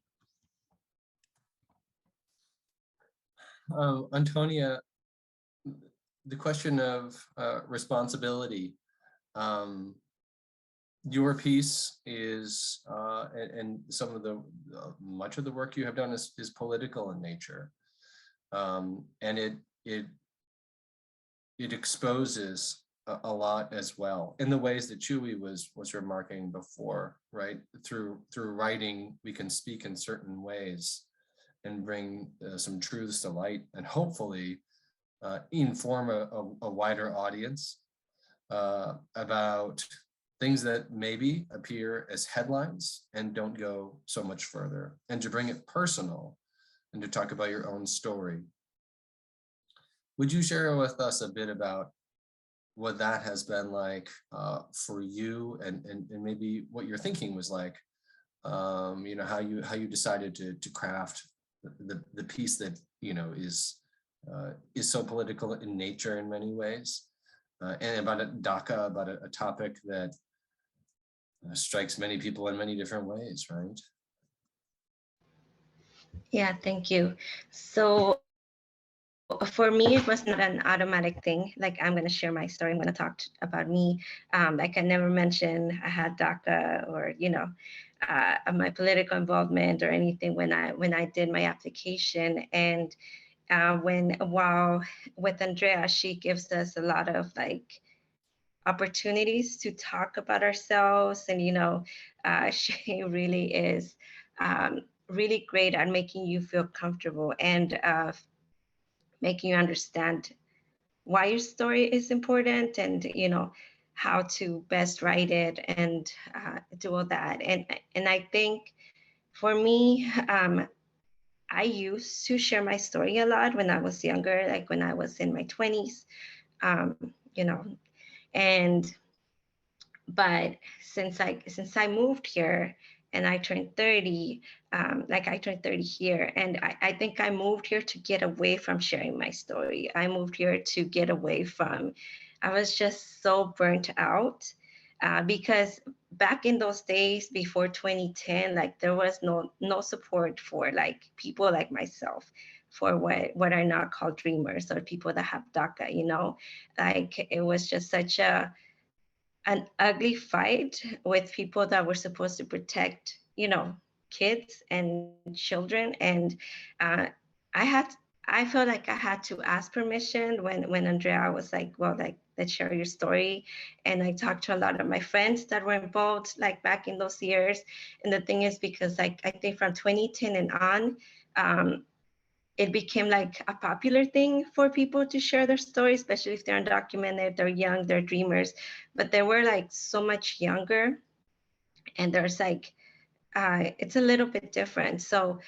Antonia, the question of responsibility. Your piece is, and some of the, much of the work you have done is political in nature. And it exposes a lot as well, in the ways that Chewy was remarking before, right? Through writing, we can speak in certain ways and bring some truths to light, and hopefully inform a wider audience about things that maybe appear as headlines and don't go so much further, and to bring it personal and to talk about your own story. Would you share with us a bit about what that has been like for you, and maybe what your thinking was like, you know, how you decided to craft the piece that, you know, is so political in nature in many ways, and about DACA, about a topic that strikes many people in many different ways, right? Yeah, thank you. So for me, it was not an automatic thing. Like, I'm going to share my story. I'm going to talk about me. Like, I never mentioned I had DACA or, you know, my political involvement or anything when I did my application. And while with Andrea, she gives us a lot of like opportunities to talk about ourselves, and you know, she really is really great at making you feel comfortable and making you understand why your story is important, and you know, how to best write it, and do all that. And I think for me, I used to share my story a lot when I was younger, like when I was in my 20s, you know, and but since I moved here and I turned 30, like I turned 30 here, and I think I moved here to get away from sharing my story. I moved here to get away from, I was just so burnt out because back in those days before 2010, like there was no support for like people like myself, for what are now called dreamers, or people that have DACA, you know, like it was just such an ugly fight with people that were supposed to protect, you know, kids and children. And uh, I felt like I had to ask permission when Andrea was like, well, like, let's share your story. And I talked to a lot of my friends that were involved, like back in those years. And the thing is, because like, I think from 2010 and on, it became like a popular thing for people to share their stories, especially if they're undocumented, they're young, they're dreamers. But they were like so much younger, and there's like, it's a little bit different. So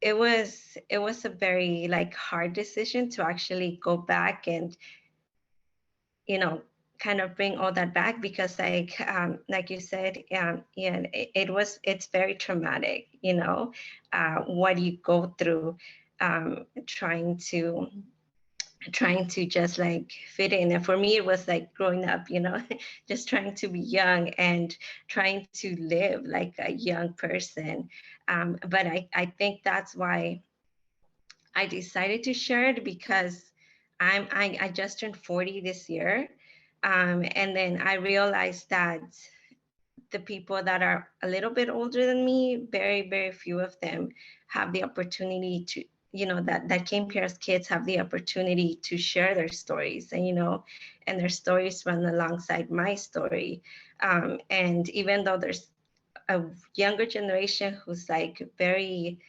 it was a very like hard decision to actually go back and, you know, kind of bring all that back, because like you said, yeah, it's very traumatic, you know, what you go through, trying to just like fit in. And for me, it was like growing up, you know, just trying to be young and trying to live like a young person. But I think that's why I decided to share it, because I just turned 40 this year. And then I realized that the people that are a little bit older than me, very, very few of them have the opportunity to, you know, that came here as kids, have the opportunity to share their stories, and, you know, and their stories run alongside my story. And even though there's a younger generation who's like very,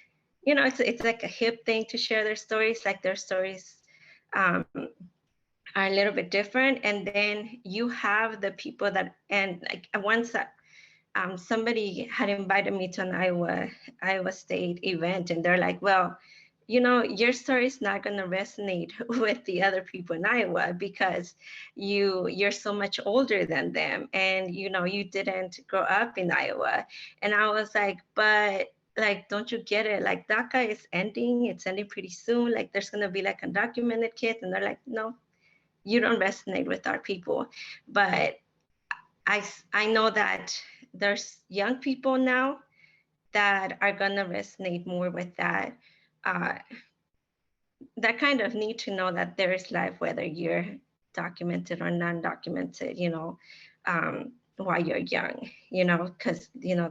you know, it's like a hip thing to share their stories, like their stories are a little bit different. And then you have the people that, and like once that somebody had invited me to an Iowa State event, and they're like, well, you know, your story is not going to resonate with the other people in Iowa because you're so much older than them, and you know, you didn't grow up in Iowa. And I was like, but like, don't you get it? Like, DACA is ending. It's ending pretty soon. Like, there's going to be like undocumented kids. And they're like, no, you don't resonate with our people. But I know that there's young people now that are going to resonate more with that, uh, that kind of need to know that there is life, whether you're documented or non-documented, you know, while you're young, you know, because, you know, a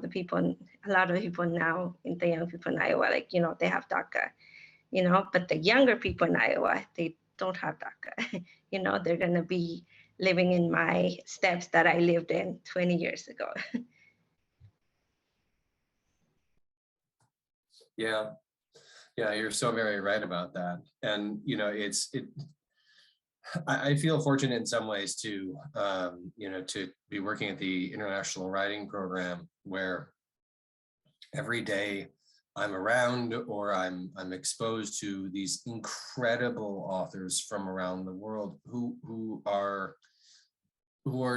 lot of people now, the young people in Iowa, like, you know, they have DACA, you know, but the younger people in Iowa, they don't have DACA. You know, they're going to be living in my steps that I lived in 20 years ago. Yeah. Yeah, you're so very right about that. And, you know, I feel fortunate in some ways to, you know, to be working at the International Writing Program, where every day I'm around or I'm exposed to these incredible authors from around the world who are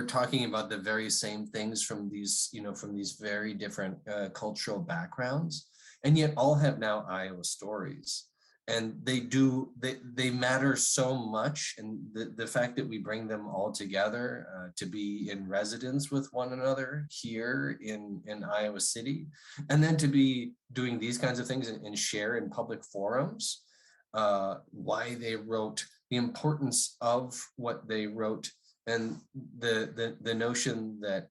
talking about the very same things from these, you know, from these very different cultural backgrounds, and yet all have now Iowa stories. And they matter so much. And the fact that we bring them all together to be in residence with one another here in Iowa City, and then to be doing these kinds of things and share in public forums why they wrote, the importance of what they wrote, and the notion that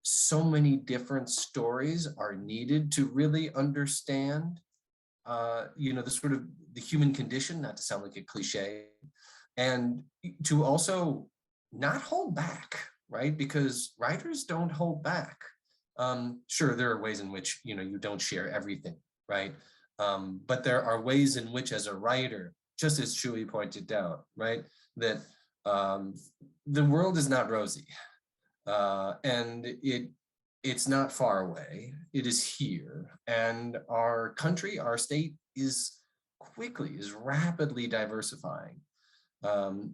so many different stories are needed to really understand you know, the sort of the human condition, not to sound like a cliche, and to also not hold back, right? Because writers don't hold back. Sure, there are ways in which, you know, you don't share everything, right? But there are ways in which, as a writer, just as Shui pointed out, right, that the world is not rosy, and it's not far away. It is here, and our country, our state is rapidly diversifying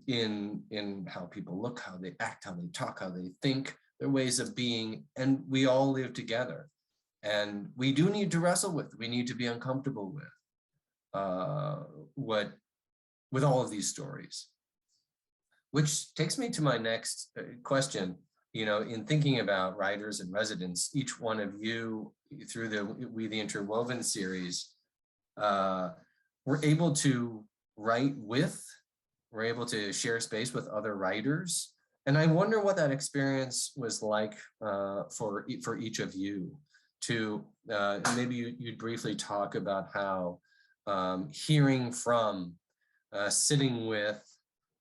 in how people look, how they act, how they talk, how they think, their ways of being, and we all live together. And we do need to wrestle with, we need to be uncomfortable with all of these stories. Which takes me to my next question. You know, in thinking about writers and residents, each one of you through the Interwoven series, we're able to write with, we're able to share space with other writers. And I wonder what that experience was like for each of you to, maybe you'd briefly talk about how hearing from, sitting with,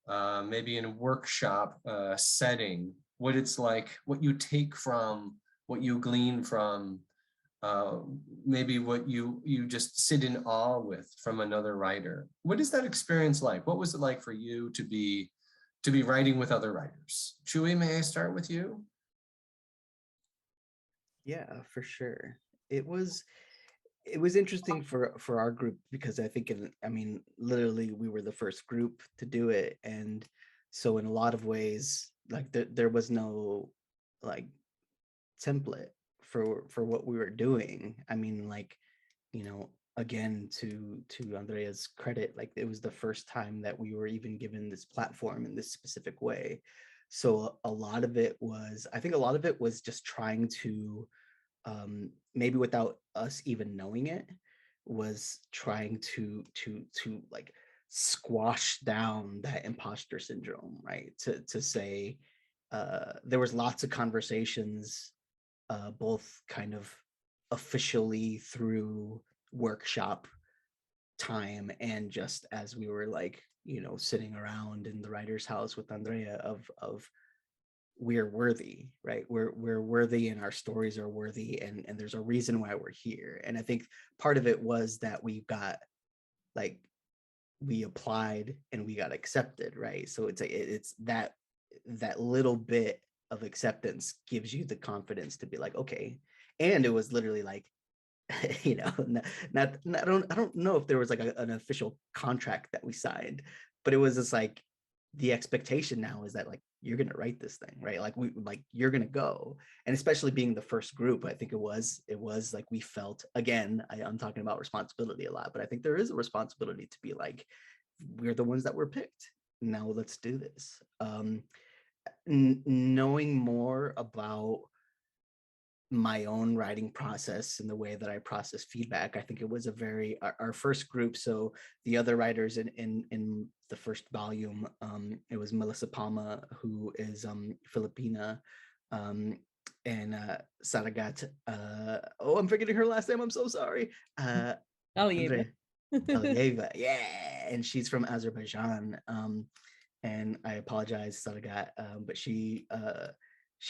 maybe in a workshop setting, what it's like, what you take from, what you glean from, maybe what you just sit in awe with from another writer. What is that experience like? What was it like for you to be writing with other writers? Chui, may I start with you? Yeah, for sure. It was interesting for our group because I think literally we were the first group to do it, and so in a lot of ways, like there was no like template for what we were doing. I mean, like, you know, again, to Andrea's credit, like it was the first time that we were even given this platform in this specific way. So a lot of it was, I think a lot of it was just trying to maybe without us even knowing it, was trying to like squash down that imposter syndrome, right? To say there was lots of conversations, both kind of officially through workshop time and just as we were like, you know, sitting around in the writer's house with Andrea of we're worthy, right? We're worthy and our stories are worthy, and there's a reason why we're here. And I think part of it was that we got like we applied and we got accepted, right? So it's that little bit of acceptance gives you the confidence to be like, okay. And it was literally like, you know, I don't know if there was like an official contract that we signed, but it was just like, the expectation now is that like, you're going to write this thing, right? Like you're going to go. And especially being the first group, I think it was like, we felt, again, I'm talking about responsibility a lot, but I think there is a responsibility to be like, we're the ones that were picked. Now let's do this. Knowing more about my own writing process and the way that I process feedback, I think it was our first group. So the other writers in the first volume, it was Melissa Palma, who is Filipina, and Saragat. I'm forgetting her last name. I'm so sorry. Alieva. Alieva, yeah, and she's from Azerbaijan. And I apologize, Saragat, but she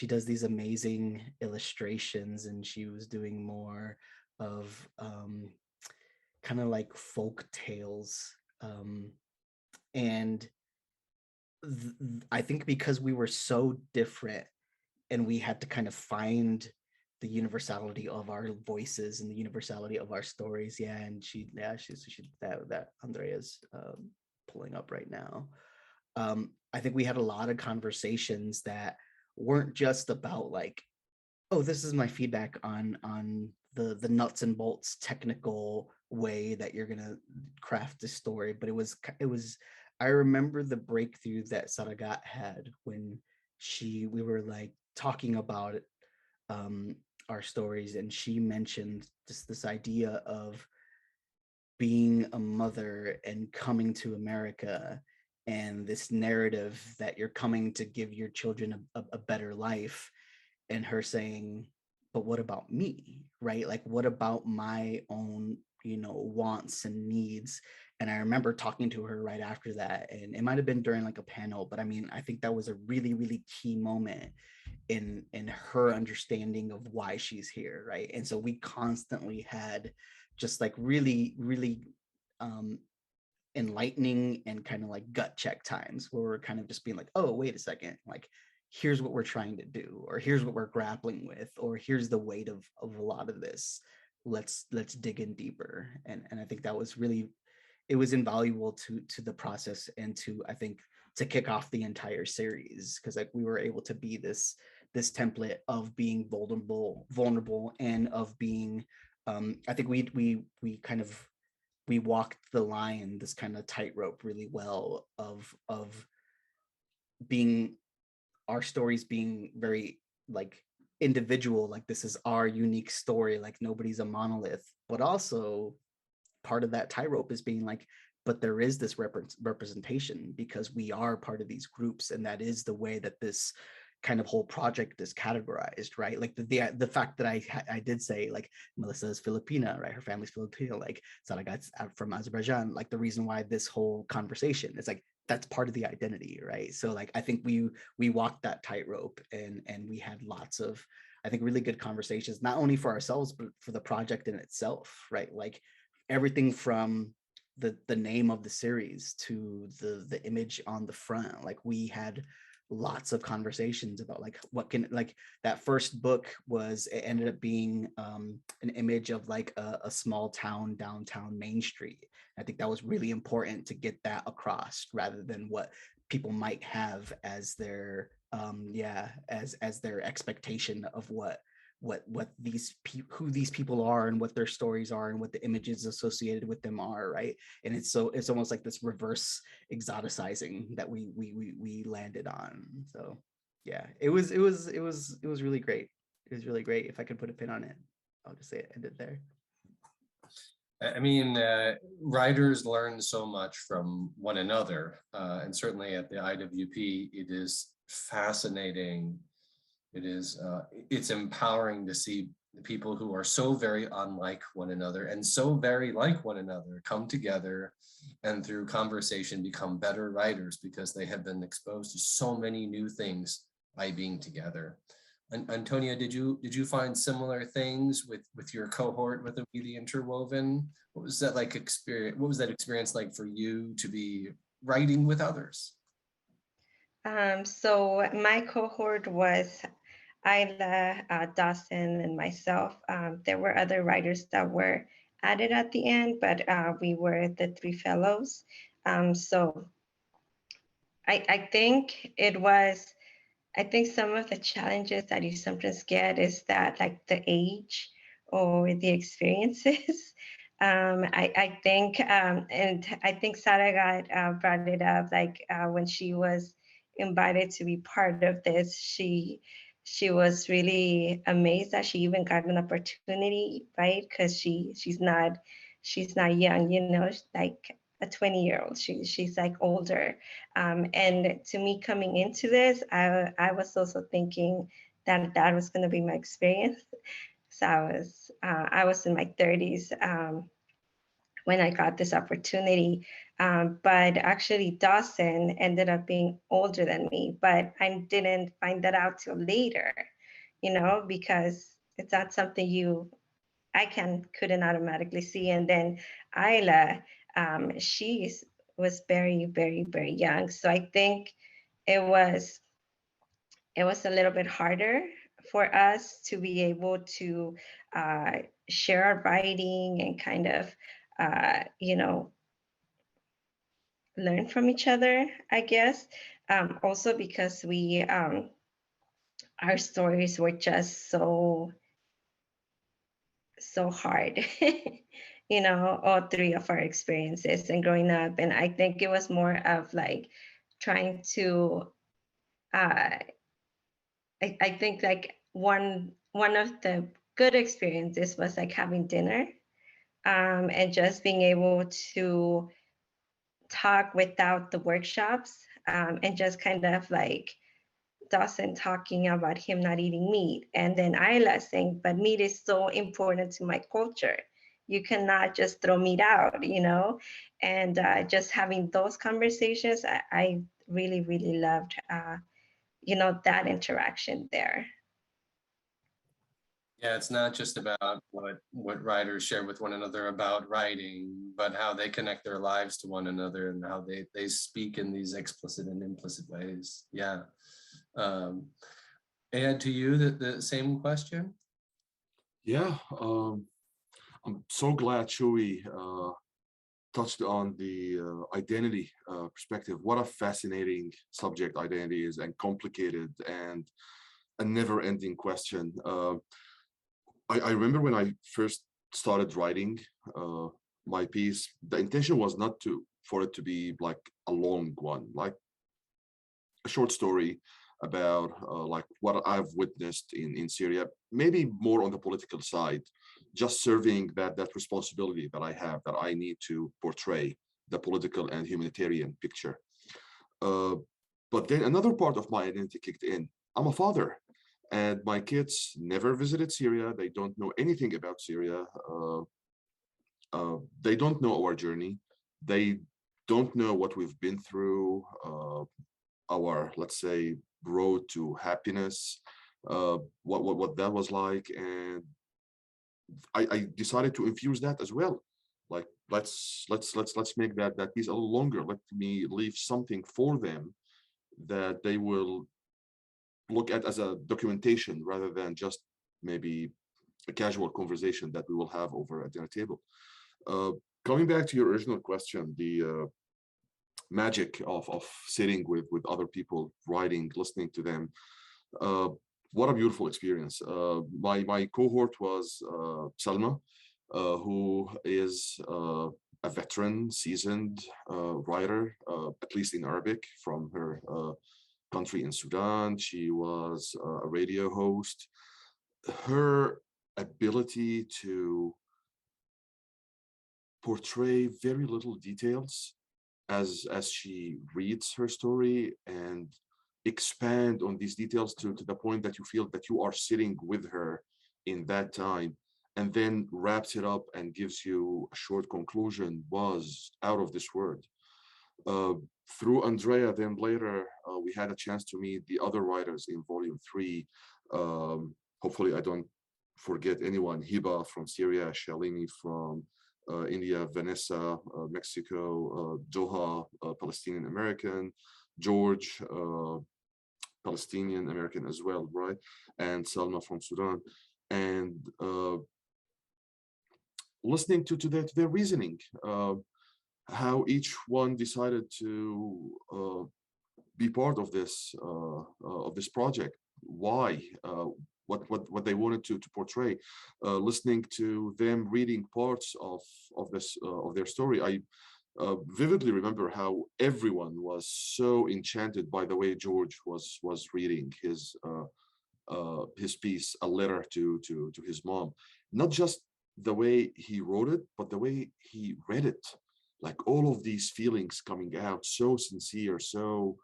does these amazing illustrations, and she was doing more of kind of like folk tales. And I think because we were so different and we had to kind of find the universality of our voices and the universality of our stories. Yeah, and that Andrea's pulling up right now. I think we had a lot of conversations that weren't just about like, oh, this is my feedback on the nuts and bolts technical way that you're gonna craft the story, but it was I remember the breakthrough that Saragat had when we were like talking about our stories, and she mentioned just this idea of being a mother and coming to America, and this narrative that you're coming to give your children a better life, and her saying, but what about me, right? Like, what about my own, wants and needs? And I remember talking to her right after that, and it might have been during like a panel, but I mean, I think that was a really, really key moment in her understanding of why she's here, right? And so we constantly had just like really, really enlightening and kind of like gut check times where we're kind of just being like, oh, wait a second, like here's what we're trying to do, or here's what we're grappling with, or here's the weight of a lot of this. Let's dig in deeper. And I think that was really, it was invaluable to the process, and to, I think, to kick off the entire series, because like we were able to be this template of being vulnerable and of being I think we kind of, we walked the line, this kind of tightrope really well of being, our stories being very like individual, like this is our unique story, like nobody's a monolith, but also part of that tightrope is being like, but there is this representation because we are part of these groups, and that is the way that this kind of whole project is categorized, right? Like the fact that I did say like Melissa is Filipina, right? Her family's Filipino, like Saragat's from Azerbaijan. Like the reason why this whole conversation is like, that's part of the identity, right? So like I think we walked that tightrope, and we had lots of, I think, really good conversations, not only for ourselves but for the project in itself, right? Like everything from the name of the series to the image on the front. Like we had lots of conversations about like what can, like that first book was, it ended up being an image of like a small town downtown Main Street. I think that was really important to get that across, rather than what people might have as their as their expectation of who these people are and what their stories are and what the images associated with them are, right? And it's almost like this reverse exoticizing that we landed on. So yeah, it was really great. It was really great. If I could put a pin on it, I'll just say it ended there. I mean, writers learn so much from one another, and certainly at the IWP, it is fascinating. It is, it's empowering to see the people who are so very unlike one another and so very like one another come together, and through conversation become better writers because they have been exposed to so many new things by being together. Antonia, did you find similar things with your cohort with the Interwoven? What was that like experience? What was that experience like for you to be writing with others? So my cohort was Isla, Dawson, and myself. There were other writers that were added at the end, but we were the three fellows. So I think it was, I think some of the challenges that you sometimes get is that like the age or the experiences. I think, and I think Sarah brought it up, like when she was invited to be part of this, she was really amazed that she even got an opportunity, right? Because she's not young, you know, like a 20-year-old. She's like older. And to me coming into this, I was also thinking that that was going to be my experience. So I was in my 30s when I got this opportunity. But actually Dawson ended up being older than me, but I didn't find that out till later, you know, because it's not something I couldn't automatically see. And then Isla, she was very, very, very young. So I think it was a little bit harder for us to be able to share our writing and kind of, you know, learn from each other, I guess. Also because our stories were just so hard, you know, all three of our experiences and growing up. And I think it was more of like trying to, I think like one of the good experiences was like having dinner and just being able to talk without the workshops and just kind of like Dawson talking about him not eating meat, and then Isla saying, but meat is so important to my culture. You cannot just throw meat out, you know? And just having those conversations, I really, really loved, you know, that interaction there. Yeah, it's not just about what writers share with one another about writing, but how they connect their lives to one another and how they speak in these explicit and implicit ways. Yeah. Add to you the same question? Yeah, I'm so glad Chewy touched on the identity perspective. What a fascinating subject identity is, and complicated, and a never-ending question. I remember when I first started writing my piece, the intention was not for it to be like a long one, like a short story about like what I've witnessed in Syria, maybe more on the political side, just serving that responsibility that I have, that I need to portray the political and humanitarian picture. But then another part of my identity kicked in. I'm a father, and my kids never visited Syria. They don't know anything about Syria. They don't know our journey. They don't know what we've been through, our, let's say, road to happiness, what that was like. And I decided to infuse that as well. Like, let's make that piece a little longer. Let me leave something for them that they will look at as a documentation rather than just maybe a casual conversation that we will have over a dinner table. Coming back to your original question, the magic of sitting with other people, writing, listening to them. What a beautiful experience. My cohort was Salma, who is a veteran, seasoned writer, at least in Arabic, from her country in Sudan. She was a radio host. Her ability to portray very little details as she reads her story and expand on these details to the point that you feel that you are sitting with her in that time, and then wraps it up and gives you a short conclusion, was out of this world. through Andrea, then later we had a chance to meet the other writers in volume 3. Hopefully I don't forget anyone. Hiba from Syria, Shalini from India, Vanessa, Mexico, Doha, Palestinian American, George, Palestinian American as well, right? And Salma from Sudan. And listening to their reasoning, how each one decided to be part of this project, why, what they wanted to portray, listening to them reading parts of their story. I vividly remember how everyone was so enchanted by the way George was reading his piece, A Letter to his Mom. Not just the way he wrote it, but the way he read it. Like all of these feelings coming out, so sincere, so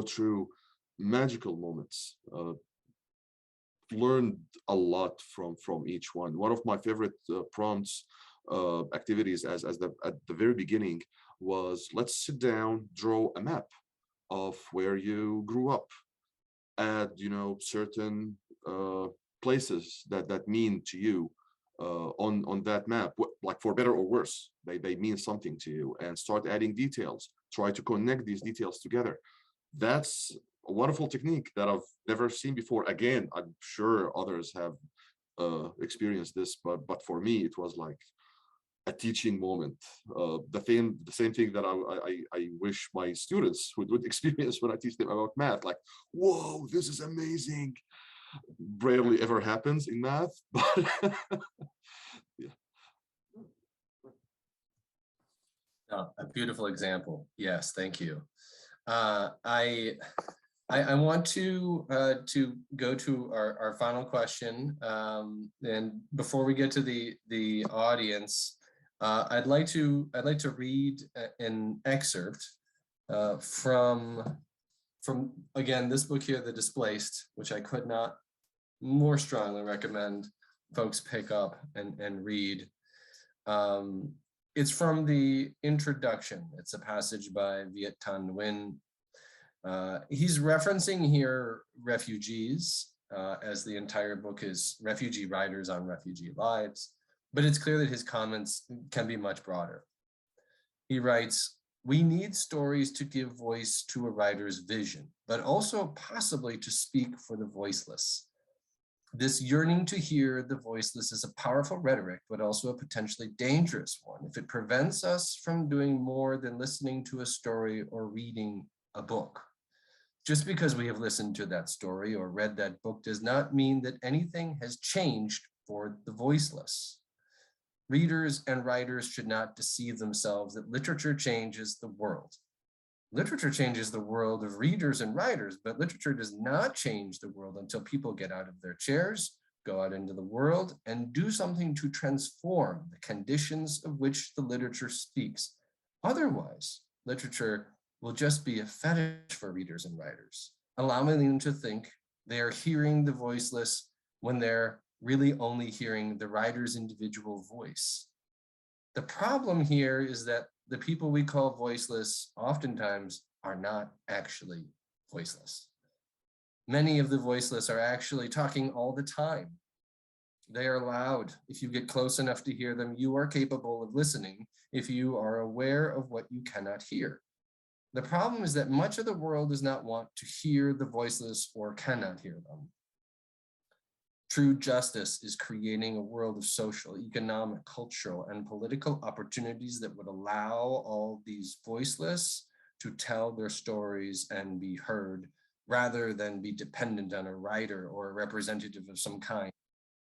true, magical moments. Learned a lot from each one. One of my favorite prompts, activities at the very beginning was, let's sit down, draw a map of where you grew up, add certain places that mean to you on that map, like for better or worse, they mean something to you, and start adding details. Try to connect these details together. That's a wonderful technique that I've never seen before. Again, I'm sure others have experienced this, but for me, it was like a teaching moment. The same thing that I wish my students would experience when I teach them about math. Like, whoa, this is amazing. Rarely ever happens in math, but yeah. Oh, a beautiful example. Yes, thank you. I want to go to our final question, and before we get to the audience, I'd like to read an excerpt from again this book here, The Displaced, which I could not more strongly recommend folks pick up and read. It's from the introduction. It's a passage by Viet Nguyen. He's referencing here refugees, as the entire book is Refugee Writers on Refugee Lives, but it's clear that his comments can be much broader. He writes, "We need stories to give voice to a writer's vision, but also possibly to speak for the voiceless. This yearning to hear the voiceless is a powerful rhetoric, but also a potentially dangerous one if it prevents us from doing more than listening to a story or reading a book. Just because we have listened to that story or read that book does not mean that anything has changed for the voiceless. Readers and writers should not deceive themselves that literature changes the world. Literature changes the world of readers and writers, but literature does not change the world until people get out of their chairs, go out into the world, and do something to transform the conditions of which the literature speaks. Otherwise, literature will just be a fetish for readers and writers, allowing them to think they are hearing the voiceless when they're really only hearing the writer's individual voice. The problem here is that the people we call voiceless oftentimes are not actually voiceless. Many of the voiceless are actually talking all the time. They are loud. If you get close enough to hear them, you are capable of listening if you are aware of what you cannot hear. The problem is that much of the world does not want to hear the voiceless or cannot hear them. True justice is creating a world of social, economic, cultural, and political opportunities that would allow all these voiceless to tell their stories and be heard, rather than be dependent on a writer or a representative of some kind.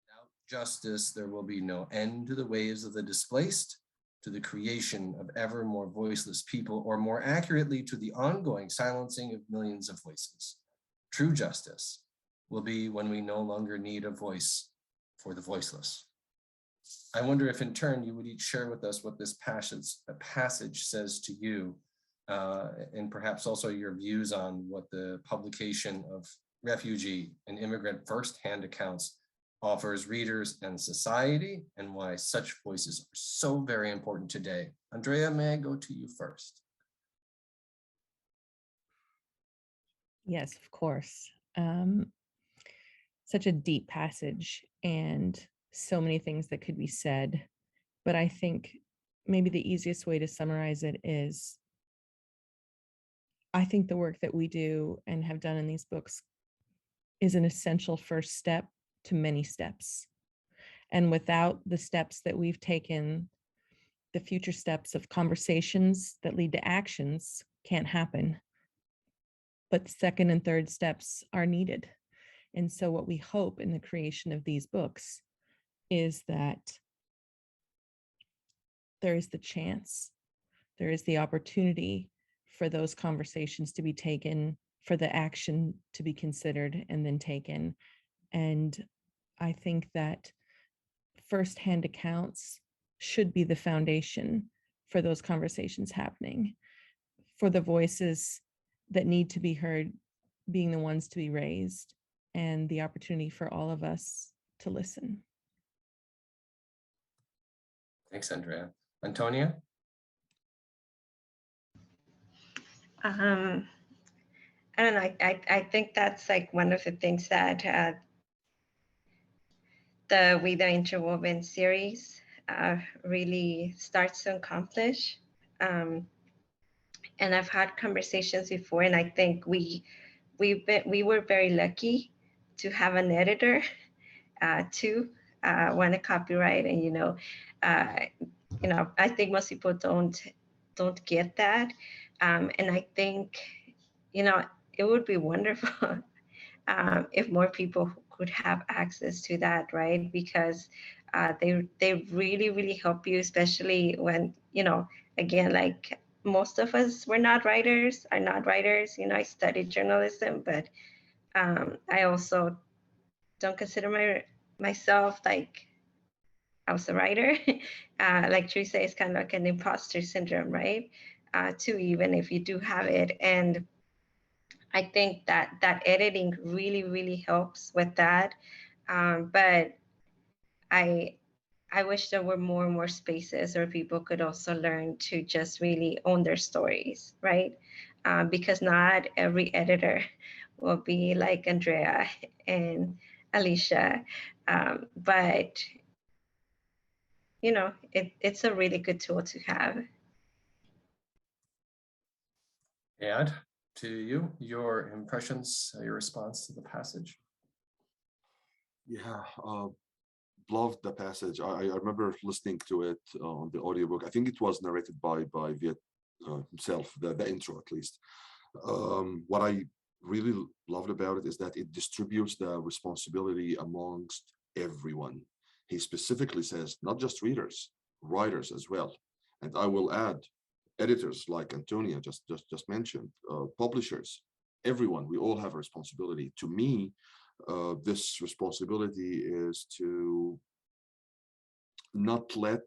Without justice, there will be no end to the waves of the displaced, to the creation of ever more voiceless people, or more accurately, to the ongoing silencing of millions of voices. True justice will be when we no longer need a voice for the voiceless." I wonder if in turn you would each share with us what this passage says to you, and perhaps also your views on what the publication of refugee and immigrant firsthand accounts offers readers and society, and why such voices are so very important today. Andrea, may I go to you first? Yes, of course. Such a deep passage and so many things that could be said. But I think maybe the easiest way to summarize it is I think the work that we do and have done in these books is an essential first step to many steps. And without the steps that we've taken, the future steps of conversations that lead to actions can't happen. But second and third steps are needed. And so what we hope in the creation of these books is that there is the chance, there is the opportunity for those conversations to be taken, for the action to be considered and then taken. And I think that firsthand accounts should be the foundation for those conversations happening, for the voices that need to be heard being the ones to be raised, and the opportunity for all of us to listen. Thanks, Andrea. Antonia? I don't know. I think that's like one of the things that the Interwoven series really starts to accomplish. And I've had conversations before, and I think we were very lucky to have an editor too, when a copyright, and I think most people don't get that, and I think it would be wonderful if more people could have access to that, right? Because they really help you, especially when again, like most of us are not writers. I studied journalism, but I also don't consider myself like I was a writer. Like Teresa, it's kind of like an imposter syndrome, right? Too, even if you do have it. And I think that editing really helps with that. But I wish there were more and more spaces where people could also learn to just really own their stories, right? Because not every editor will be like Andrea and Alicia, but it's a really good tool to have. And to you, your impressions, your response to the passage? Yeah, loved the passage. I remember listening to it on the audiobook. I think it was narrated by Viet himself, the intro at least. What I really loved about it is that it distributes the responsibility amongst everyone. He specifically says, not just readers, writers as well. And I will add editors like Antonia just mentioned, publishers, everyone, we all have a responsibility. To me, this responsibility is to not let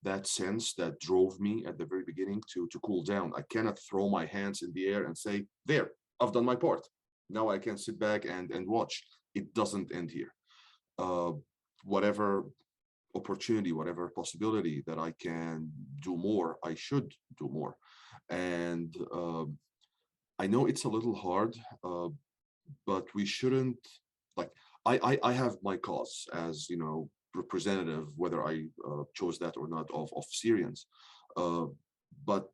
that sense that drove me at the very beginning to cool down. I cannot throw my hands in the air and say, there, I've done my part. Now I can sit back and watch. It doesn't end here. Whatever opportunity, whatever possibility that I can do more, I should do more. And I know it's a little hard, but we shouldn't, like, I have my cause as, representative, whether I chose that or not, of Syrians. But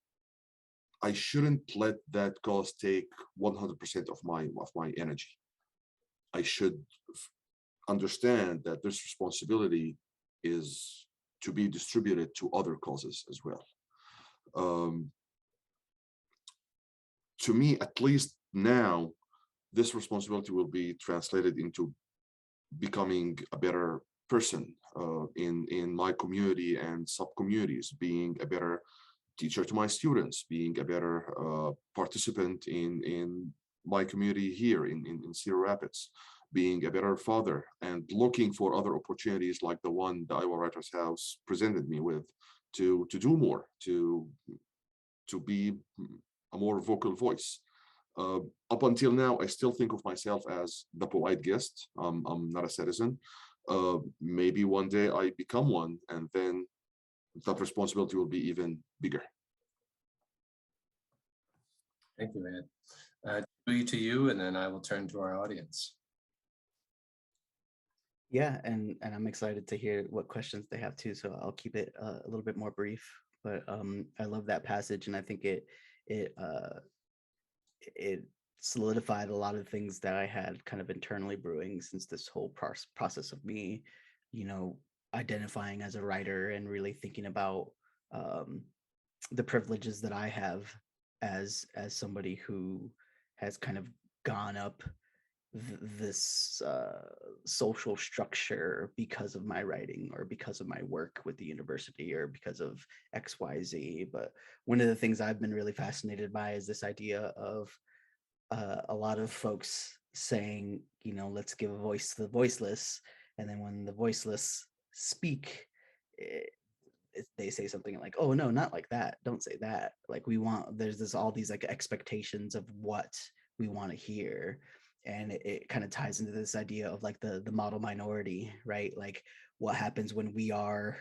I shouldn't let that cause take 100% of my energy. I should understand that this responsibility is to be distributed to other causes as well. To me, at least now, this responsibility will be translated into becoming a better person in my community and sub-communities, being a better teacher to my students, being a better participant in my community here in Cedar Rapids, being a better father, and looking for other opportunities like the one the Iowa Writers House presented me with to do more, to be a more vocal voice. Up until now, I still think of myself as the polite guest. I'm not a citizen. Maybe one day I become one, and then that responsibility will be even bigger. Thank you, man. To you, and then I will turn to our audience. Yeah, and I'm excited to hear what questions they have too. So I'll keep it a little bit more brief. But I love that passage, and I think it solidified a lot of things that I had kind of internally brewing since this whole process of me, identifying as a writer and really thinking about the privileges that I have as somebody who has kind of gone up this social structure because of my writing or because of my work with the university or because of XYZ. But one of the things I've been really fascinated by is this idea of a lot of folks saying, let's give a voice to the voiceless. And then when the voiceless speak, they say something like, oh no, not like that, don't say that. Like there's all these like expectations of what we want to hear. And it kind of ties into this idea of like the model minority, right? Like what happens when we are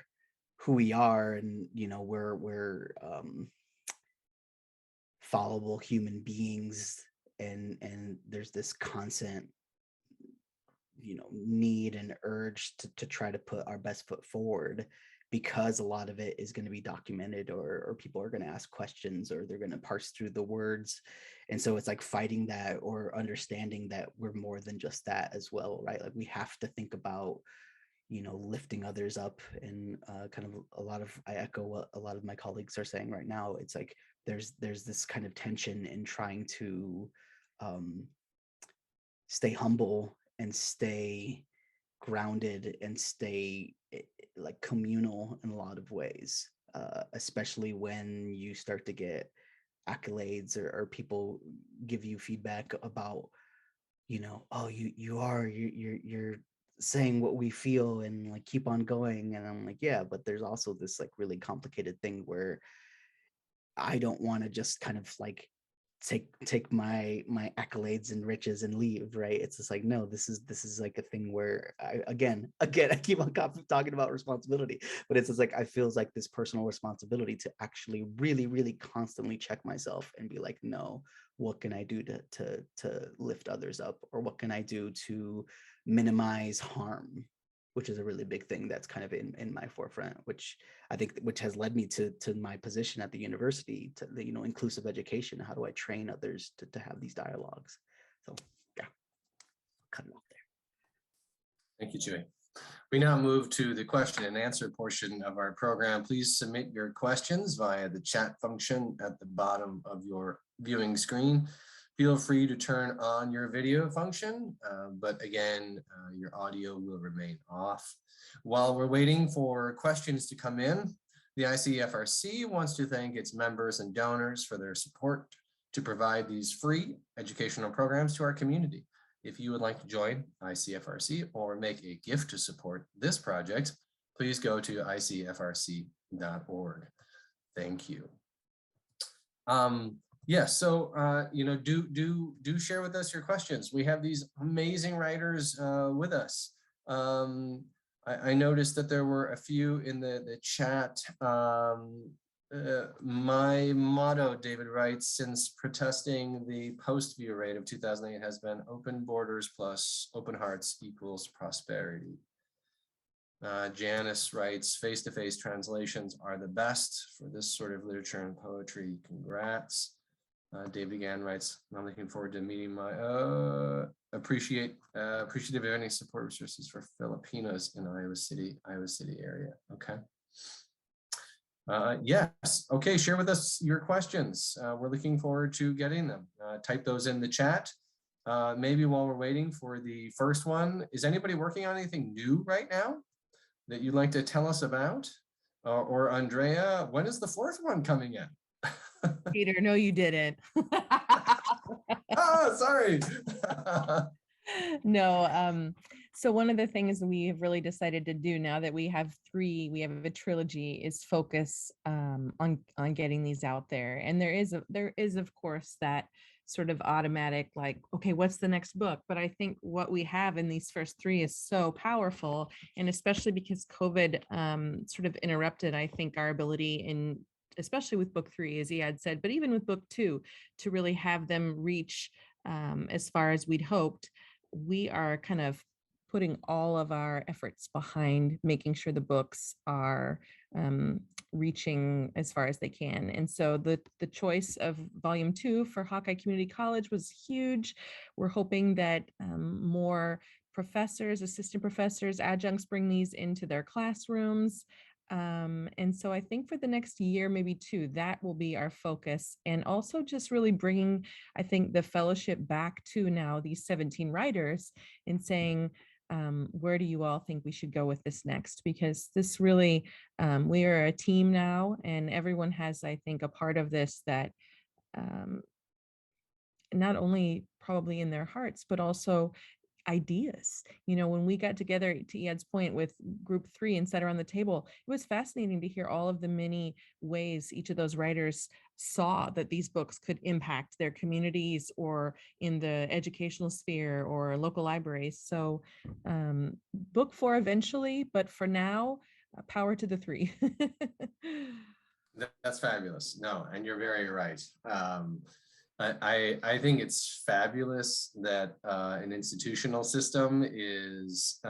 who we are, and we're fallible human beings, and there's this constant need and urge to try to put our best foot forward, because a lot of it is going to be documented, or people are going to ask questions, or they're going to parse through the words. And so it's like fighting that, or understanding that we're more than just that as well, right? Like we have to think about lifting others up, and kind of I echo what a lot of my colleagues are saying right now. It's like there's this kind of tension in trying to stay humble and stay grounded and stay like communal in a lot of ways, especially when you start to get accolades, or people give you feedback about, oh, you're saying what we feel, and like keep on going. And I'm like, yeah, but there's also this like really complicated thing where I don't want to just kind of like take my accolades and riches and leave, right? It's just like, no, this is like a thing where I again I keep on talking about responsibility, but it's just like I feels like this personal responsibility to actually really constantly check myself and be like, no, what can I do to lift others up, or what can I do to minimize harm, which is a really big thing that's kind of in my forefront, which I think has led me to my position at the university, to the inclusive education. How do I train others to have these dialogues? So yeah, cut it off there. Thank you, Chewy. We now move to the question and answer portion of our program. Please submit your questions via the chat function at the bottom of your viewing screen. Feel free to turn on your video function, but again, your audio will remain off. While we're waiting for questions to come in, the ICFRC wants to thank its members and donors for their support to provide these free educational programs to our community. If you would like to join ICFRC or make a gift to support this project, please go to icfrc.org. Thank you. Yes, so do share with us your questions. We have these amazing writers with us. I noticed that there were a few in the chat. My motto, David writes, since protesting the post-view rate of 2008 has been open borders plus open hearts equals prosperity. Janice writes, face-to-face translations are the best for this sort of literature and poetry. Congrats. David again writes, I'm looking forward to meeting my appreciative of any support resources for Filipinos in Iowa City area. Okay. Yes. Okay. Share with us your questions. We're looking forward to getting them. Type those in the chat. Maybe while we're waiting for the first one, is anybody working on anything new right now that you'd like to tell us about? Or Andrea, when is the fourth one coming in? Peter, no, you didn't. Oh, sorry. No, so one of the things we have really decided to do now that we have a trilogy, is focus on getting these out there. And there is of course that sort of automatic, like, okay, what's the next book? But I think what we have in these first three is so powerful, and especially because COVID sort of interrupted, I think, our ability in especially with book 3, as he had said, but even with book 2, to really have them reach as far as we'd hoped. We are kind of putting all of our efforts behind making sure the books are reaching as far as they can. And so the choice of volume 2 for Hawkeye Community College was huge. We're hoping that more professors, assistant professors, adjuncts bring these into their classrooms. And so I think for the next year, maybe 2, that will be our focus. And also just really bringing, I think, the fellowship back to now these 17 writers and saying, where do you all think we should go with this next? Because this really, we are a team now, and everyone has, I think, a part of this that not only probably in their hearts, but also ideas. You know, when we got together, to Ed's point, with group 3 and sat around the table, it was fascinating to hear all of the many ways each of those writers saw that these books could impact their communities or in the educational sphere or local libraries. So book 4 eventually, but for now, power to the 3. That's fabulous. No, and you're very right. I think it's fabulous that an institutional system is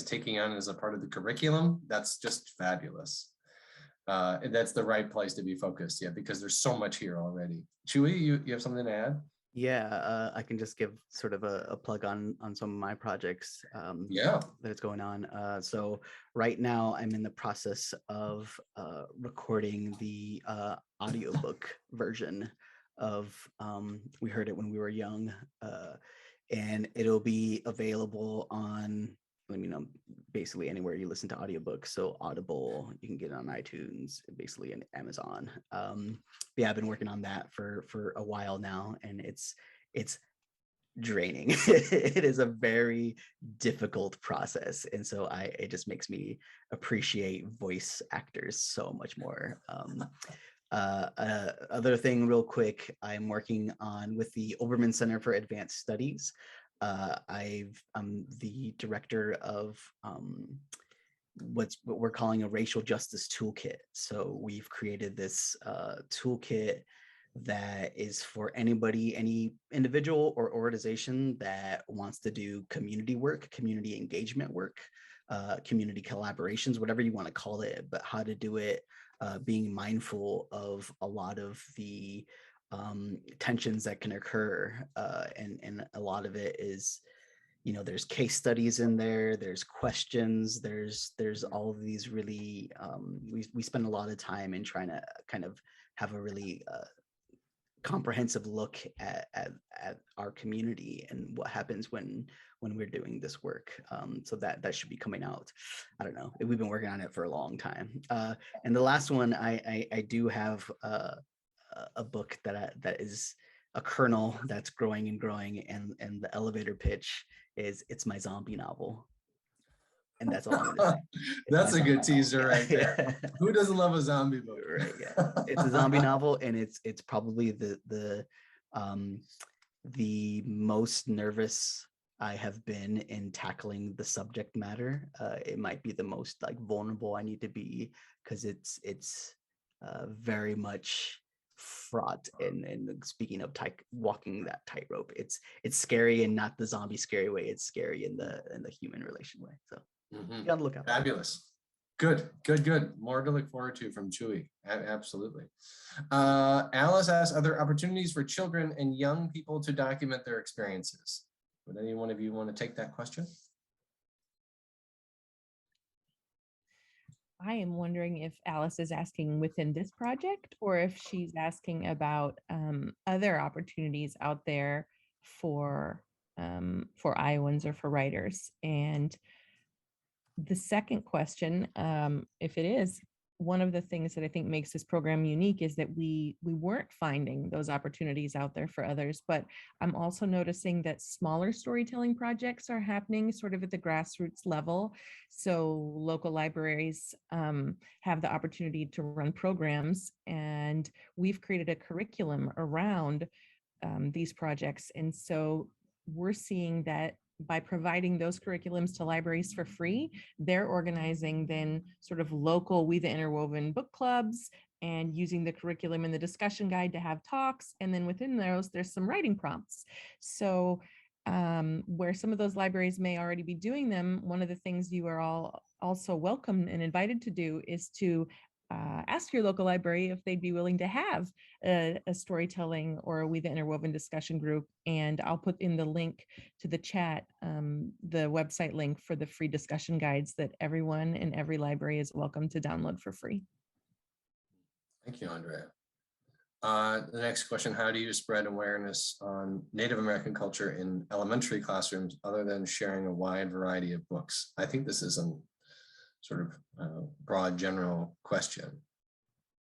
taking on as a part of the curriculum. That's just fabulous. And that's the right place to be focused, yeah, because there's so much here already. Chewy, you have something to add? Yeah, I can just give sort of a plug on some of my projects Yeah. that is going on. So right now I'm in the process of recording the audiobook version of We Heard It When We Were Young, and it'll be available on, basically anywhere you listen to audiobooks. So Audible, you can get it on iTunes, basically in Amazon. Yeah, I've been working on that for a while now, and it's draining. It is a very difficult process, and so it just makes me appreciate voice actors so much more. Other thing real quick, I'm working on with the Obermann Center for Advanced Studies. I'm the director of what we're calling a racial justice toolkit. So we've created this toolkit that is for anybody, any individual or organization that wants to do community work, community engagement work, community collaborations, whatever you want to call it, but how to do it, being mindful of a lot of the tensions that can occur. And a lot of it is, there's case studies in there, there's questions, there's all of these really, we spend a lot of time in trying to kind of have a really comprehensive look at our community and what happens when we're doing this work. So that should be coming out. I don't know. We've been working on it for a long time. And the last one, I do have a book that is a kernel that's growing and growing, and the elevator pitch is it's my zombie novel. And that's all I'm gonna say. That's a good teaser right there. Yeah. Who doesn't love a zombie book? Right, yeah. It's a zombie novel, and it's probably the most nervous I have been in tackling the subject matter. It might be the most like vulnerable I need to be, because it's very much fraught. And speaking of walking that tightrope, it's scary, and not the zombie scary way. It's scary in the human relation way. So be on the lookout. Fabulous. Good. More to look forward to from Chewy. Absolutely. Alice asks, are there opportunities for children and young people to document their experiences? Would any one of you want to take that question? I am wondering if Alice is asking within this project, or if she's asking about other opportunities out there for Iowans or for writers. And the second question, if it is, one of the things that I think makes this program unique is that we weren't finding those opportunities out there for others, but I'm also noticing that smaller storytelling projects are happening sort of at the grassroots level. So local libraries have the opportunity to run programs, and we've created a curriculum around these projects. And so we're seeing that by providing those curriculums to libraries for free, they're organizing then sort of local We the Interwoven book clubs and using the curriculum and the discussion guide to have talks. And then within those, there's some writing prompts. So where some of those libraries may already be doing them, one of the things you are all also welcome and invited to do is to ask your local library if they'd be willing to have a storytelling or a We the Interwoven discussion group. And I'll put in the link to the chat, the website link for the free discussion guides that everyone in every library is welcome to download for free. Thank you, Andrea. The next question, how do you spread awareness on Native American culture in elementary classrooms other than sharing a wide variety of books? I think this is a sort of broad general question.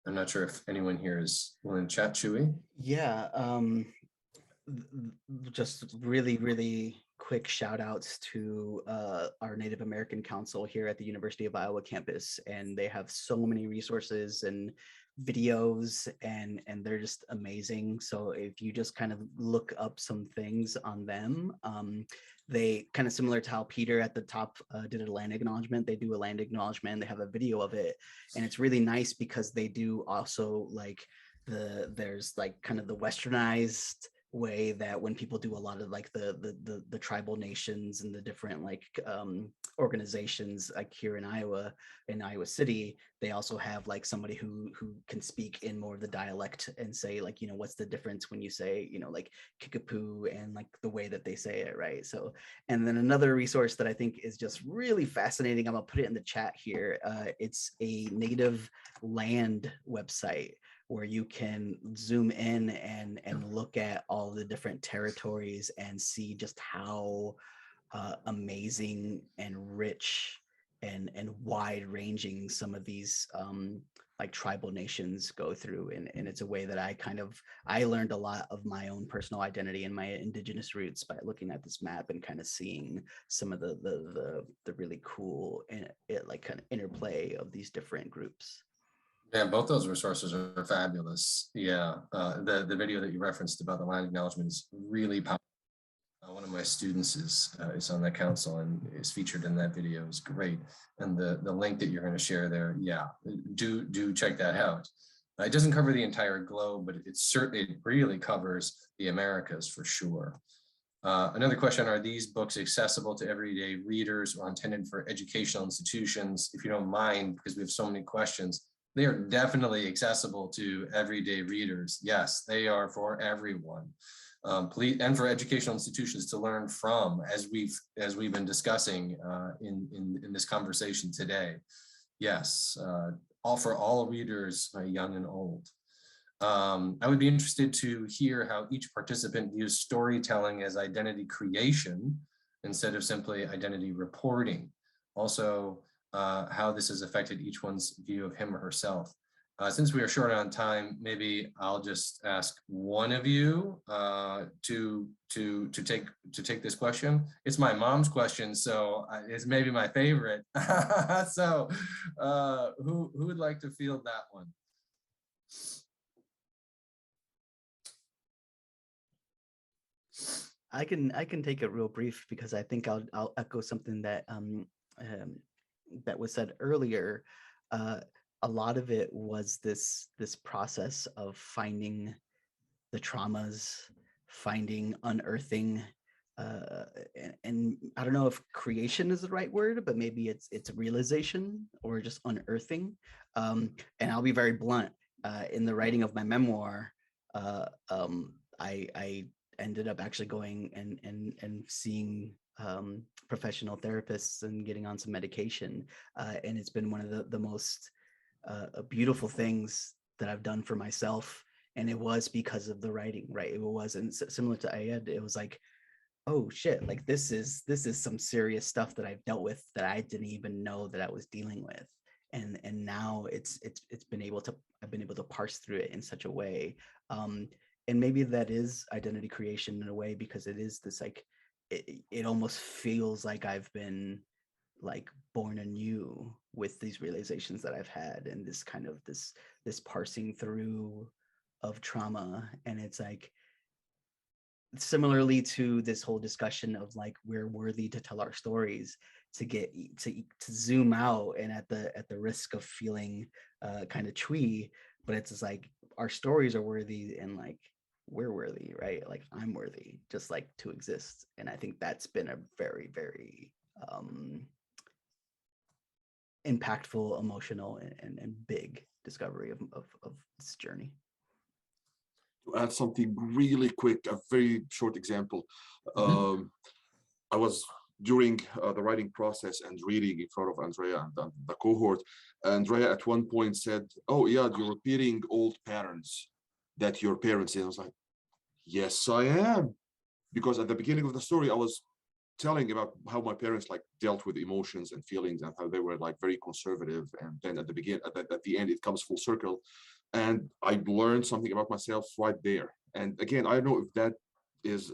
I'm not sure if anyone here is willing to chat. Chewy? Yeah, just really quick shout outs to our Native American Council here at the University of Iowa campus, and they have so many resources and videos, and they're just amazing. So if you just kind of look up some things on them, they kind of similar to how Peter at the top did a land acknowledgement, they do a land acknowledgement, they have a video of it, and it's really nice because they do also like there's like kind of the westernized way that when people do a lot of like the tribal nations and the different like organizations like here in Iowa City, they also have like somebody who can speak in more of the dialect and say like, you know, what's the difference when you say, you know, like Kickapoo and like the way that they say it, right? So, and then another resource that I think is just really fascinating, I'm gonna put it in the chat here. It's a native land website where you can zoom in and look at all the different territories and see just how amazing and rich and wide ranging some of these like tribal nations go through. And it's a way that I learned a lot of my own personal identity and my indigenous roots by looking at this map and kind of seeing some of the really cool and like kind of interplay of these different groups. Yeah, both those resources are fabulous. Yeah, the video that you referenced about the land acknowledgement is really powerful. One of my students is on the council and is featured in that video. Is great, and the link that you're going to share there, yeah, do check that out. It doesn't cover the entire globe, but it really covers the Americas for sure. Another question, are these books accessible to everyday readers or intended for educational institutions? If you don't mind, because we have so many questions, they are definitely accessible to everyday readers. Yes, they are for everyone. Please, and for educational institutions to learn from, as we've been discussing in this conversation today. Yes, for all readers, young and old. I would be interested to hear how each participant views storytelling as identity creation instead of simply identity reporting. Also, how this has affected each one's view of him or herself. Since we are short on time, maybe I'll just ask one of you to take this question. It's my mom's question, so it's maybe my favorite. So, who would like to field that one? I can take it real brief because I think I'll echo something that that was said earlier. A lot of it was this process of finding the traumas, unearthing, and I don't know if creation is the right word, but maybe it's realization or just unearthing. And I'll be very blunt. In the writing of my memoir, I ended up actually going and seeing professional therapists and getting on some medication, and it's been one of the most beautiful things that I've done for myself. And it was because of the writing, right? It wasn't similar to Ayed. It was like, oh shit, like this is some serious stuff that I've dealt with that I didn't even know that I was dealing with. And now I've been able to parse through it in such a way. And maybe that is identity creation in a way, because it is this like, it almost feels like I've been like born anew with these realizations that I've had, and this kind of this parsing through of trauma. And it's like, similarly to this whole discussion of like, we're worthy to tell our stories, to get to zoom out, and at the risk of feeling kind of twee, but it's just like our stories are worthy and like we're worthy, right? Like I'm worthy just like to exist. And I think that's been a very, very impactful, emotional, and big discovery of this journey. To add something really quick, a very short example. I was during the writing process and reading in front of Andrea and the cohort. Andrea at one point said, "Oh yeah, you're repeating old patterns that your parents did." I was like, yes, I am. Because at the beginning of the story, I was telling about how my parents like dealt with emotions and feelings and how they were like very conservative. And then at the end, it comes full circle. And I learned something about myself right there. And again, I don't know if that is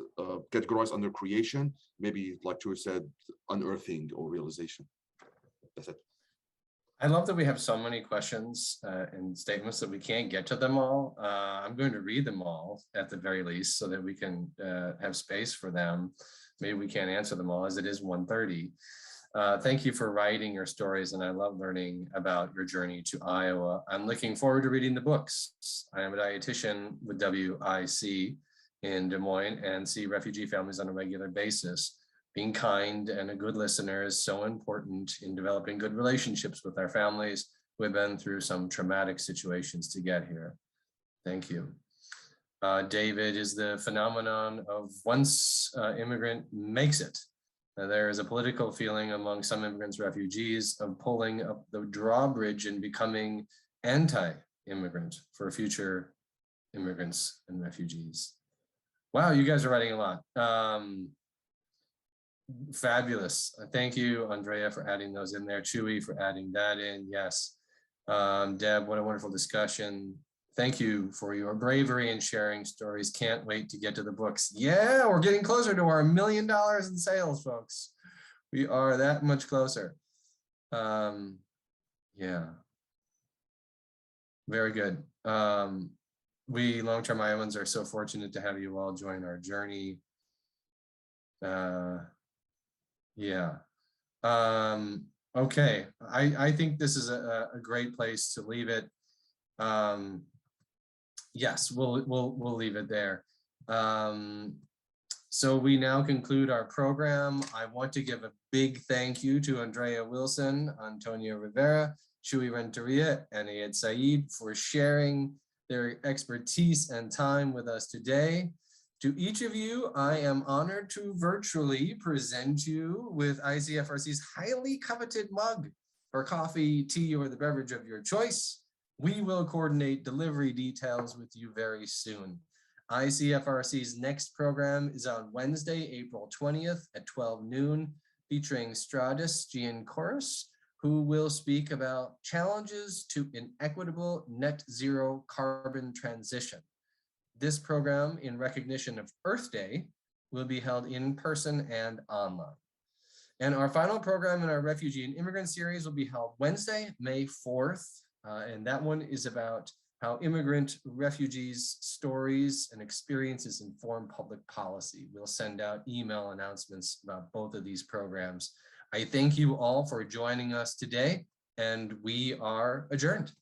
categorized under creation, maybe like Chu said, unearthing or realization. That's it. I love that we have so many questions and statements that we can't get to them all. I'm going to read them all at the very least so that we can have space for them. Maybe we can't answer them all as it is 1:30. Thank you for writing your stories, and I love learning about your journey to Iowa. I'm looking forward to reading the books. I am a dietitian with WIC in Des Moines and see refugee families on a regular basis. Being kind and a good listener is so important in developing good relationships with our families who have been through some traumatic situations to get here. Thank you. David is the phenomenon of once immigrant makes it. There is a political feeling among some immigrants, refugees, of pulling up the drawbridge and becoming anti-immigrant for future immigrants and refugees. Wow, you guys are writing a lot. Fabulous. Thank you, Andrea, for adding those in there. Chewy for adding that in. Yes. Deb, what a wonderful discussion. Thank you for your bravery in sharing stories. Can't wait to get to the books. Yeah, we're getting closer to our $1 million in sales, folks. We are that much closer. Yeah. Very good. We long-term Iowans are so fortunate to have you all join our journey. Yeah. Okay. I think this is a great place to leave it. Yes, we'll leave it there. So we now conclude our program. I want to give a big thank you to Andrea Wilson, Antonia Rivera, Chuy Renteria, and Ayed Saeed for sharing their expertise and time with us today. To each of you, I am honored to virtually present you with ICFRC's highly coveted mug for coffee, tea, or the beverage of your choice. We will coordinate delivery details with you very soon. ICFRC's next program is on Wednesday, April 20th at 12 noon, featuring Stradis Giancoris, who will speak about challenges to an equitable net zero carbon transition. This program, in recognition of Earth Day, will be held in person and online. And our final program in our Refugee and Immigrant series will be held Wednesday, May 4th. And that one is about how immigrant refugees' stories and experiences inform public policy. We'll send out email announcements about both of these programs. I thank you all for joining us today, and we are adjourned.